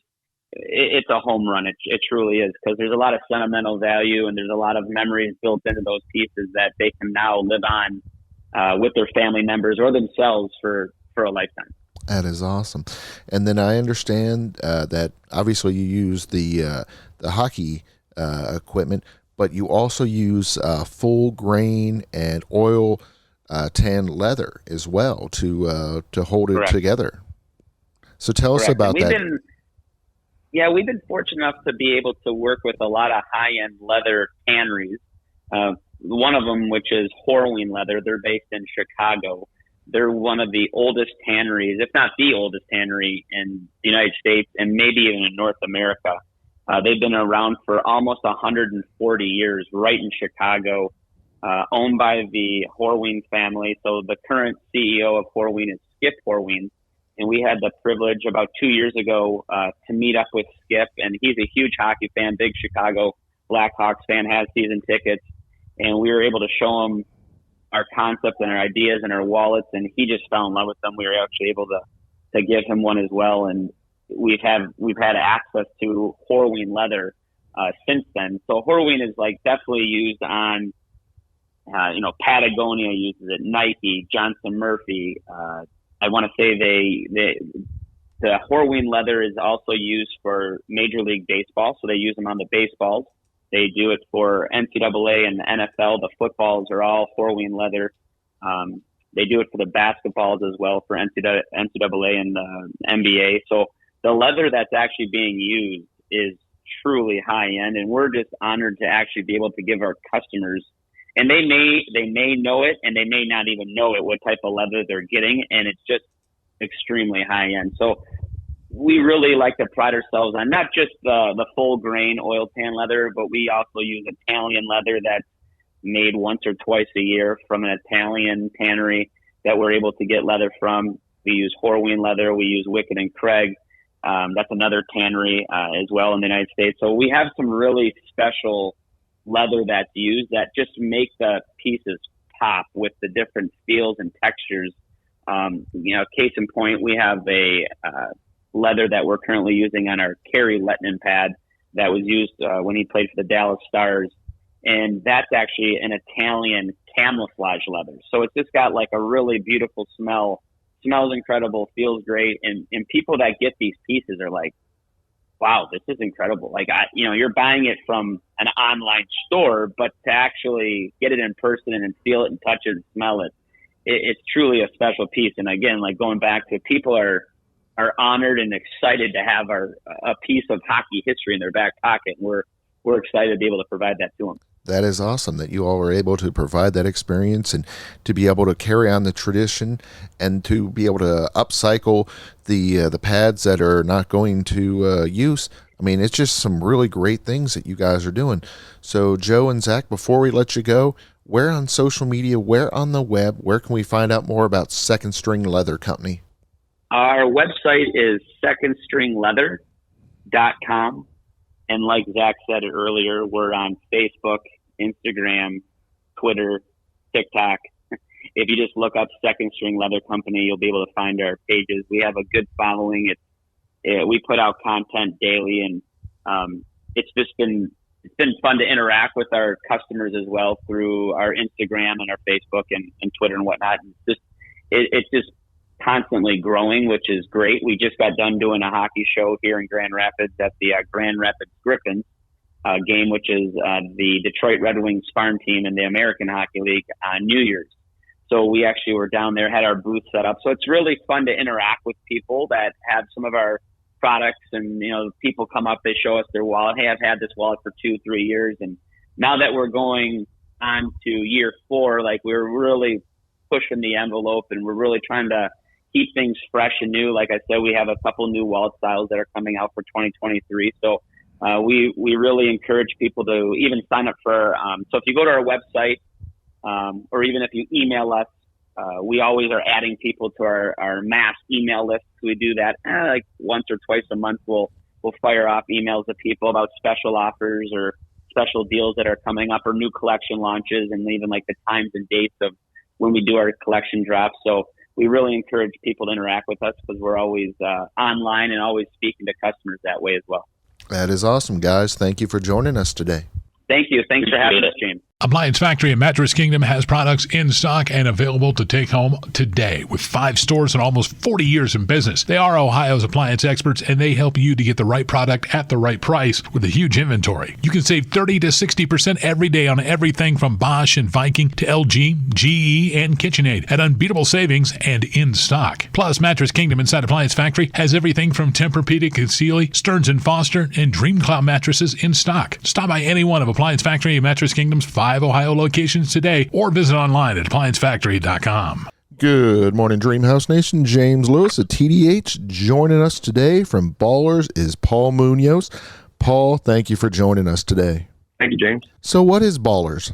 It's a home run. It truly is, because there's a lot of sentimental value and there's a lot of memories built into those pieces that they can now live on with their family members or themselves for a lifetime. That is awesome. And then I understand that obviously you use the hockey equipment, but you also use full grain and oil tan leather as well to hold it together. So tell us about that. We've been fortunate enough to be able to work with a lot of high-end leather tanneries. One of them, which is Horween Leather, they're based in Chicago. They're one of the oldest tanneries, if not the oldest tannery in the United States and maybe even in North America. They've been around for almost 140 years, right in Chicago, owned by the Horween family. So the current CEO of Horween is Skip Horween. And we had the privilege about 2 years ago to meet up with Skip. And he's a huge hockey fan, big Chicago Blackhawks fan, has season tickets. And we were able to show him our concepts and our ideas and our wallets, and he just fell in love with them. We were actually able to give him one as well, and we've had access to Horween leather since then. So Horween is like definitely used on, Patagonia uses it, Nike, Johnson Murphy. I want to say the Horween leather is also used for Major League Baseball, so they use them on the baseballs. They do it for NCAA and the NFL. The footballs are all Horween leather. They do it for the basketballs as well for NCAA and the NBA. So the leather that's actually being used is truly high end, and we're just honored to actually be able to give our customers, and they may know it and they may not even know it, what type of leather they're getting, and it's just extremely high end. So we really like to pride ourselves on not just the full grain oil tan leather, but we also use Italian leather that's made once or twice a year from an Italian tannery that we're able to get leather from. We use Horween leather. We use Wickett and Craig. That's another tannery as well in the United States. So we have some really special leather that's used that just make the pieces pop with the different feels and textures. Case in point, we have a leather that we're currently using on our Kerry Lettinen pad that was used when he played for the Dallas Stars. And that's actually an Italian camouflage leather. So it's just got like a really beautiful smell, smells incredible, feels great. And people that get these pieces are like, wow, this is incredible. Like, you're buying it from an online store, but to actually get it in person and feel it and touch it and smell it, it's truly a special piece. And again, like going back to, people are honored and excited to have a piece of hockey history in their back pocket. And we're excited to be able to provide that to them. That is awesome that you all are able to provide that experience and to be able to carry on the tradition and to be able to upcycle the pads that are not going to use. I mean, it's just some really great things that you guys are doing. So Joe and Zach, before we let you go, where on social media, where on the web, where can we find out more about Second String Leather Company? Our website is secondstringleather.com. And like Zach said earlier, we're on Facebook, Instagram, Twitter, TikTok. If you just look up Second String Leather Company, you'll be able to find our pages. We have a good following. We put out content daily, and it's been fun to interact with our customers as well through our Instagram and our Facebook and Twitter and whatnot. And it's just constantly growing, which is great. We just got done doing a hockey show here in Grand Rapids at the Grand Rapids Griffins game, which is the Detroit Red Wings farm team in the American Hockey League on New Year's. So we actually were down there, had our booth set up. So it's really fun to interact with people that have some of our products, and people come up, they show us their wallet. Hey, I've had this wallet for 2-3 years, and now that we're going on to year 4, like, we're really pushing the envelope, and we're really trying to keep things fresh and new. Like I said, we have a couple new wallet styles that are coming out for 2023. So we really encourage people to even sign up for, so if you go to our website, or even if you email us, we always are adding people to our mass email list. We do that like once or twice a month. We'll fire off emails to people about special offers or special deals that are coming up, or new collection launches, and even like the times and dates of when we do our collection drops. So we really encourage people to interact with us, because we're always online and always speaking to customers that way as well. That is awesome, guys. Thank you for joining us today. Thank you. Thanks for having us, James. Appliance Factory and Mattress Kingdom has products in stock and available to take home today. With 5 stores and almost 40 years in business, they are Ohio's appliance experts, and they help you to get the right product at the right price with a huge inventory. You can save 30 to 60% every day on everything from Bosch and Viking to LG, GE, and KitchenAid at unbeatable savings and in stock. Plus, Mattress Kingdom inside Appliance Factory has everything from Tempur-Pedic and Sealy, Stearns & Foster, and DreamCloud mattresses in stock. Stop by any one of Appliance Factory and Mattress Kingdom's 5 Ohio locations today, or visit online at appliancefactory.com. Good morning, Dreamhouse Nation. James Lewis at TDH. Joining us today from Ballers is Paul Munoz. Paul, thank you for joining us today. Thank you, James. So what is Ballers?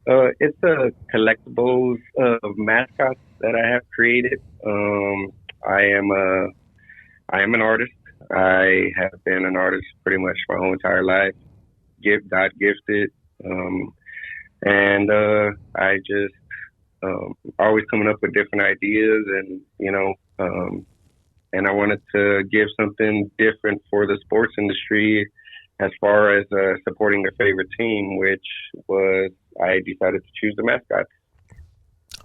It's a collectibles of mascots that I have created. I am an artist. I have been an artist pretty much my whole entire life. God gifted. And I just always coming up with different ideas, and and I wanted to give something different for the sports industry as far as supporting their favorite team, which was I decided to choose the mascot.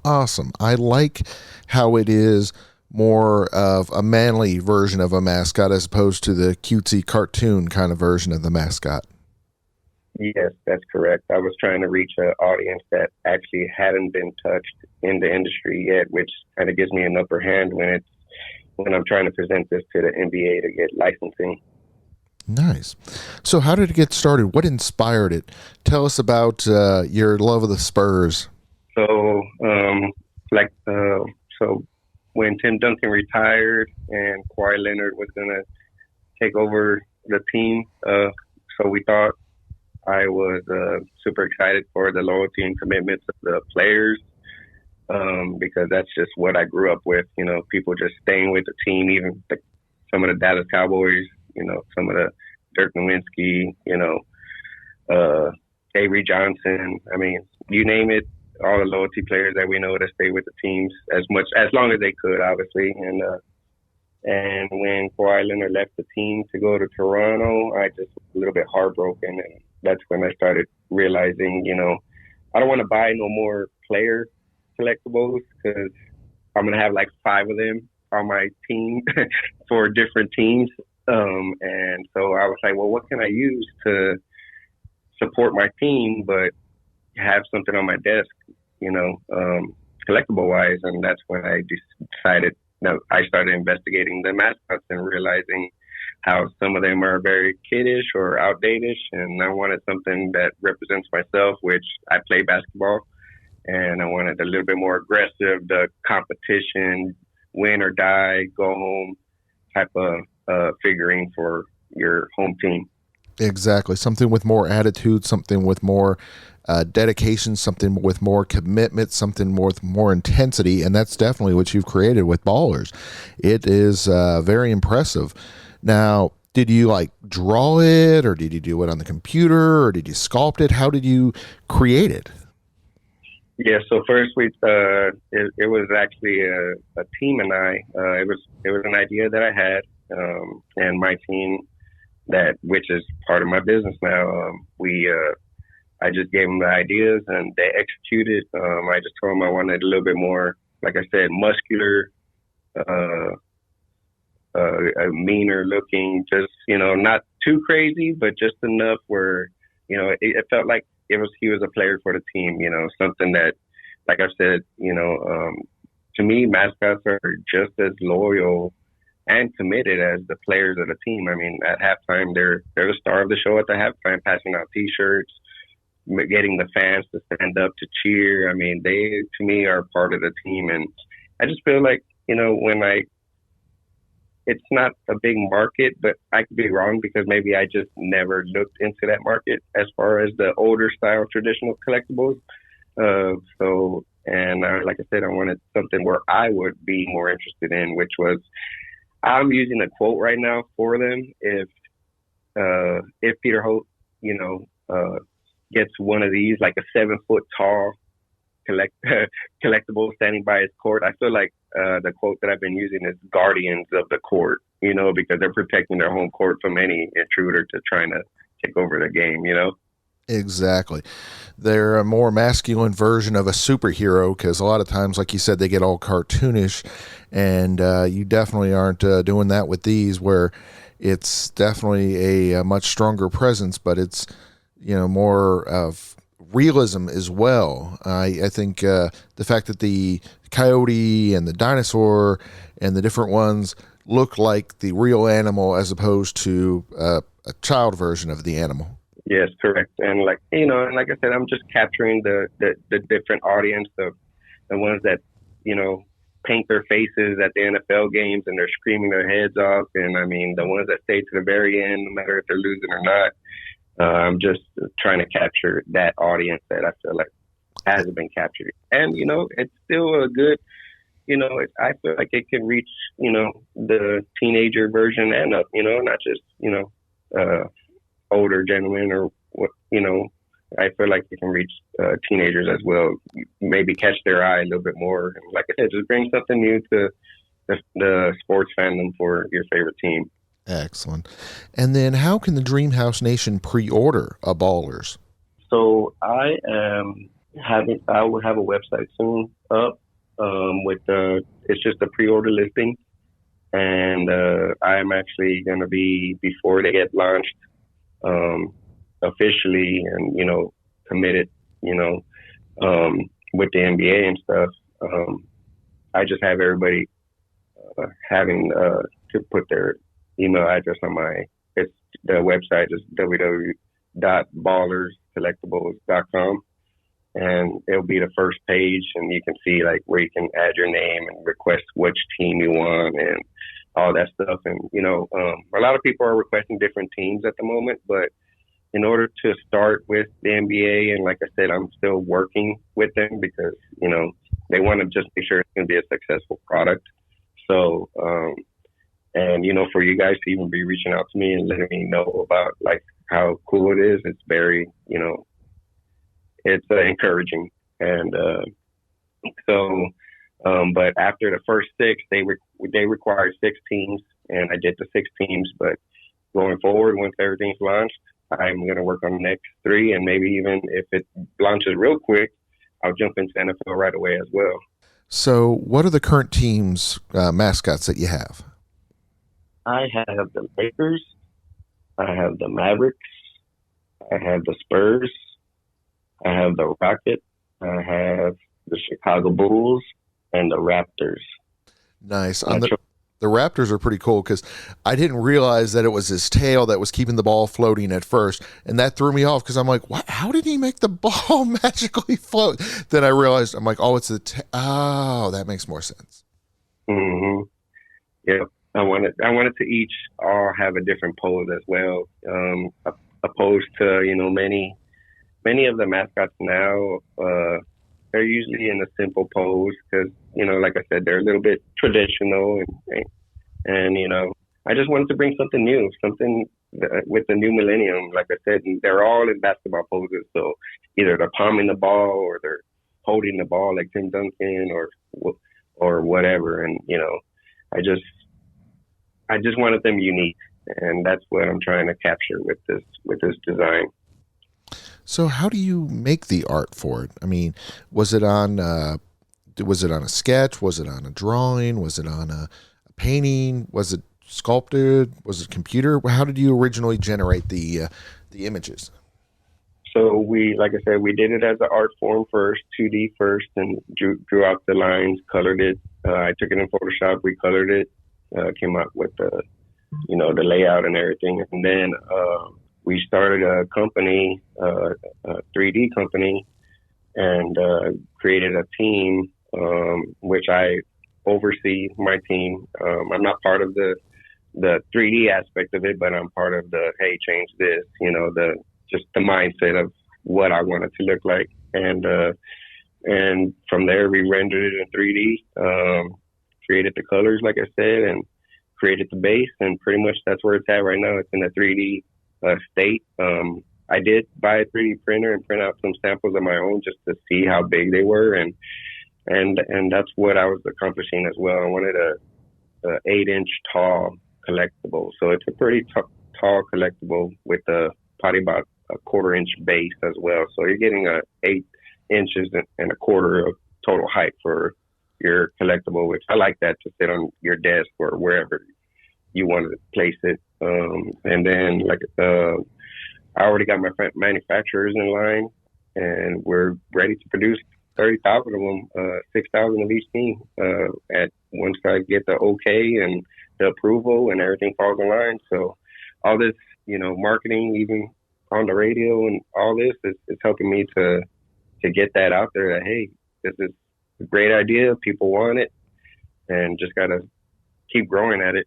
Awesome. I like how it is more of a manly version of a mascot as opposed to the cutesy cartoon kind of version of the mascot. Yes, that's correct. I was trying to reach an audience that actually hadn't been touched in the industry yet, which kind of gives me an upper hand when I'm trying to present this to the NBA to get licensing. Nice. So how did it get started? What inspired it? Tell us about your love of the Spurs. So, so when Tim Duncan retired and Kawhi Leonard was going to take over the team, so we thought I was super excited for the loyalty and commitments of the players, because that's just what I grew up with. You know, people just staying with the team, even some of the Dallas Cowboys, you know, some of the Dirk Nowitzki, you know, Avery Johnson. I mean, you name it, all the loyalty players that we know that stay with the teams as long as they could, obviously. And when Kawhi Leonard left the team to go to Toronto, I just was a little bit heartbroken. And that's when I started realizing, you know, I don't want to buy no more player collectibles because I'm going to have like 5 of them on my team for different teams. And so I was like, well, what can I use to support my team, but have something on my desk, you know, collectible wise? And that's when I decided that I started investigating the mascots and realizing how some of them are very kiddish or outdated. And I wanted something that represents myself, which I play basketball. And I wanted a little bit more aggressive, the competition, win or die, go home type of figurine for your home team. Exactly. Something with more attitude, something with more dedication, something with more commitment, something with more intensity. And that's definitely what you've created with Ballers. It is very impressive. Now, did you like draw it, or did you do it on the computer, or did you sculpt it? How did you create it? Yeah, so first it was actually a team and I. It was an idea that I had, and my team, which is part of my business now. I just gave them the ideas and they executed. I just told them I wanted a little bit more, like I said, muscular, a meaner looking, just, you know, not too crazy, but just enough where, you know, it felt like he was a player for the team, you know, something that, like I said, you know, to me, mascots are just as loyal and committed as the players of the team. I mean, at halftime, they're the star of the show at the halftime, passing out T-shirts, getting the fans to stand up to cheer. I mean, they, to me, are part of the team. And I just feel like, you know, it's not a big market, but I could be wrong because maybe I just never looked into that market as far as the older style traditional collectibles. Like I said, I wanted something where I would be more interested in, which was, I'm using a quote right now for them. If Peter Holt, you know, gets one of these, like a 7-foot tall collectible standing by his court, I feel like the quote that I've been using is guardians of the court, you know, because they're protecting their home court from any intruder to trying to take over the game, you know? Exactly. They're a more masculine version of a superhero because a lot of times, like you said, they get all cartoonish, and you definitely aren't doing that with these, where it's definitely a much stronger presence, but it's, you know, more of realism as well. I think the fact that the coyote and the dinosaur and the different ones look like the real animal as opposed to a child version of the animal. Yes, correct. And like, you know, and like I said, I'm just capturing the different audience of the ones that, you know, paint their faces at the NFL games and they're screaming their heads off. And I mean, the ones that stay to the very end, no matter if they're losing or not. I'm just trying to capture that audience that I feel like hasn't been captured. And, you know, it's still a good, you know, I feel like it can reach, you know, the teenager version and up, you know, not just, you know, older gentlemen or what, you know, I feel like it can reach teenagers as well, maybe catch their eye a little bit more. And like I said, just bring something new to the sports fandom for your favorite team. Excellent. And then how can the Dreamhouse Nation pre-order a Ballers? So I will have a website soon up with it's just a pre-order listing. And I am actually going to be, before they get launched, officially and, you know, committed, you know, with the NBA and stuff. I just have everybody having to put their email address on it's the website is www.ballerscollectibles.com. And it'll be the first page, and you can see like where you can add your name and request which team you want and all that stuff. And, a lot of people are requesting different teams at the moment, but in order to start with the NBA, and like I said, I'm still working with them because, they want to just make sure it's going to be a successful product. So, for you guys to even be reaching out to me and letting me know about like how cool it is, it's very, it's encouraging. And but after the first 6, they required 6 teams, and I did the 6 teams. But going forward, once everything's launched, I'm going to work on the next 3, and maybe even if it launches real quick, I'll jump into NFL right away as well. So what are the current teams' mascots that you have? I have the Lakers, I have the Mavericks, I have the Spurs, I have the Rockets, I have the Chicago Bulls, and the Raptors. Nice. The Raptors are pretty cool because I didn't realize that it was his tail that was keeping the ball floating at first, and that threw me off because I'm like, what? How did he make the ball magically float? Then I realized, I'm like, oh, it's oh, that makes more sense. Mm-hmm. Yeah, I wanted to each all have a different pose as well, opposed to many of the mascots now. They're usually in a simple pose because, like I said, they're a little bit traditional and I just wanted to bring something new, something with the new millennium. Like I said, they're all in basketball poses. So either they're palming the ball or they're holding the ball like Tim Duncan or whatever. And, I just wanted them unique. And that's what I'm trying to capture with this design. So how do you make the art for it? I mean, was it on a sketch? Was it on a drawing? Was it on a painting? Was it sculpted? Was it computer? How did you originally generate the images? So like I said, we did it as an art form first, 2D first, and drew out the lines, colored it. I took it in Photoshop, recolored it, came up with the layout and everything. And then we started a company, a 3D company, and created a team, which I oversee my team. I'm not part of the 3D aspect of it, but I'm part of the, hey, change this, just the mindset of what I want it to look like. And from there, we rendered it in 3D, created the colors, like I said, and created the base. And pretty much that's where it's at right now. It's in a 3D state. I did buy a 3D printer and print out some samples of my own just to see how big they were, and that's what I was accomplishing as well. I wanted a 8-inch tall collectible, so it's a pretty tall collectible with probably about a 1/4-inch base as well. So you're getting 8 inches and a quarter of total height for your collectible, which I like that to sit on your desk or wherever you want to place it. And then I already got my manufacturers in line, and we're ready to produce 30,000 of them, 6,000 of each team. Once I get the okay and the approval and everything falls in line. So all this, marketing, even on the radio and all this is helping me to get that out there that, hey, this is a great idea. People want it, and just got to keep growing at it.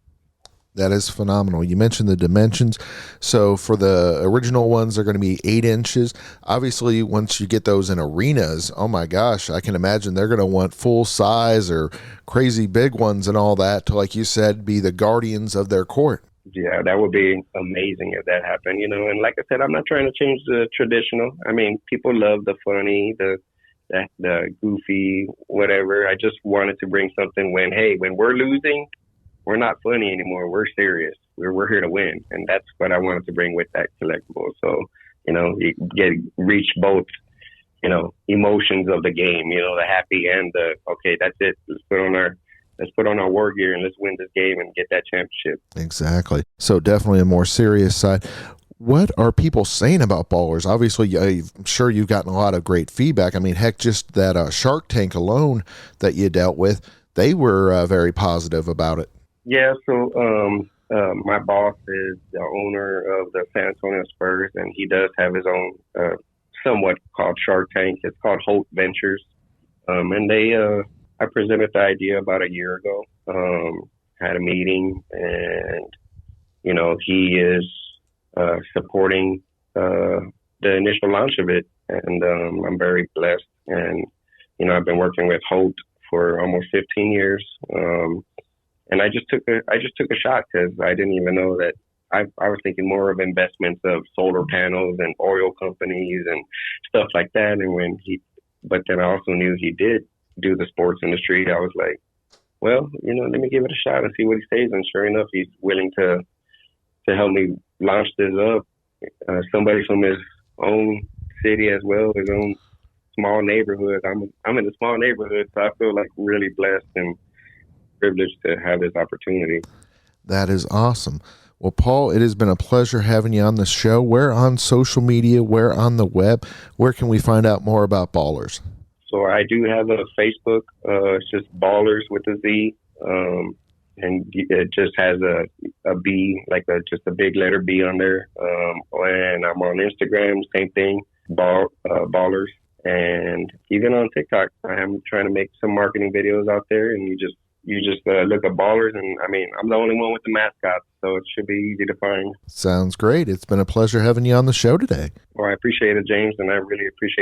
That is phenomenal. You mentioned the dimensions. So for the original ones, they're going to be 8 inches. Obviously, once you get those in arenas, oh my gosh, I can imagine they're going to want full size or crazy big ones and all that to, like you said, be the guardians of their court. Yeah, that would be amazing if that happened, And like I said, I'm not trying to change the traditional. I mean, people love the funny, the goofy, whatever. I just wanted to bring something when we're losing, we're not funny anymore. We're serious. We're here to win. And that's what I wanted to bring with that collectible. So, you reach both, emotions of the game, the happy and the, okay, that's it. Let's put on our war gear and let's win this game and get that championship. Exactly. So definitely a more serious side. What are people saying about Ballers? Obviously, I'm sure you've gotten a lot of great feedback. I mean, heck, just that Shark Tank alone that you dealt with, they were very positive about it. Yeah, so my boss is the owner of the San Antonio Spurs, and he does have his own somewhat called Shark Tank. It's called Holt Ventures. And I presented the idea about a year ago, had a meeting, and, he is supporting the initial launch of it. And I'm very blessed. And, I've been working with Holt for almost 15 years. And I just took a shot because I didn't even know that. I was thinking more of investments of solar panels and oil companies and stuff like that. And but then I also knew he did do the sports industry. I was like, well, let me give it a shot and see what he says. And sure enough, he's willing to help me launch this up. Somebody from his own city as well, his own small neighborhood. I'm in a small neighborhood, so I feel like really blessed and privileged to have this opportunity. That is awesome. Well, Paul, it has been a pleasure having you on the show. Where on social media, where on the web, where can we find out more about Ballers? So I do have a Facebook. It's just Ballers with a Z. And it just has a B, like just a big letter B on there. And I'm on Instagram, same thing, Ballers. And even on TikTok, I am trying to make some marketing videos out there, and you just look at Ballers, and I'm the only one with the mascot, so it should be easy to find. Sounds great. It's been a pleasure having you on the show today. Well, I appreciate it, James, and I really appreciate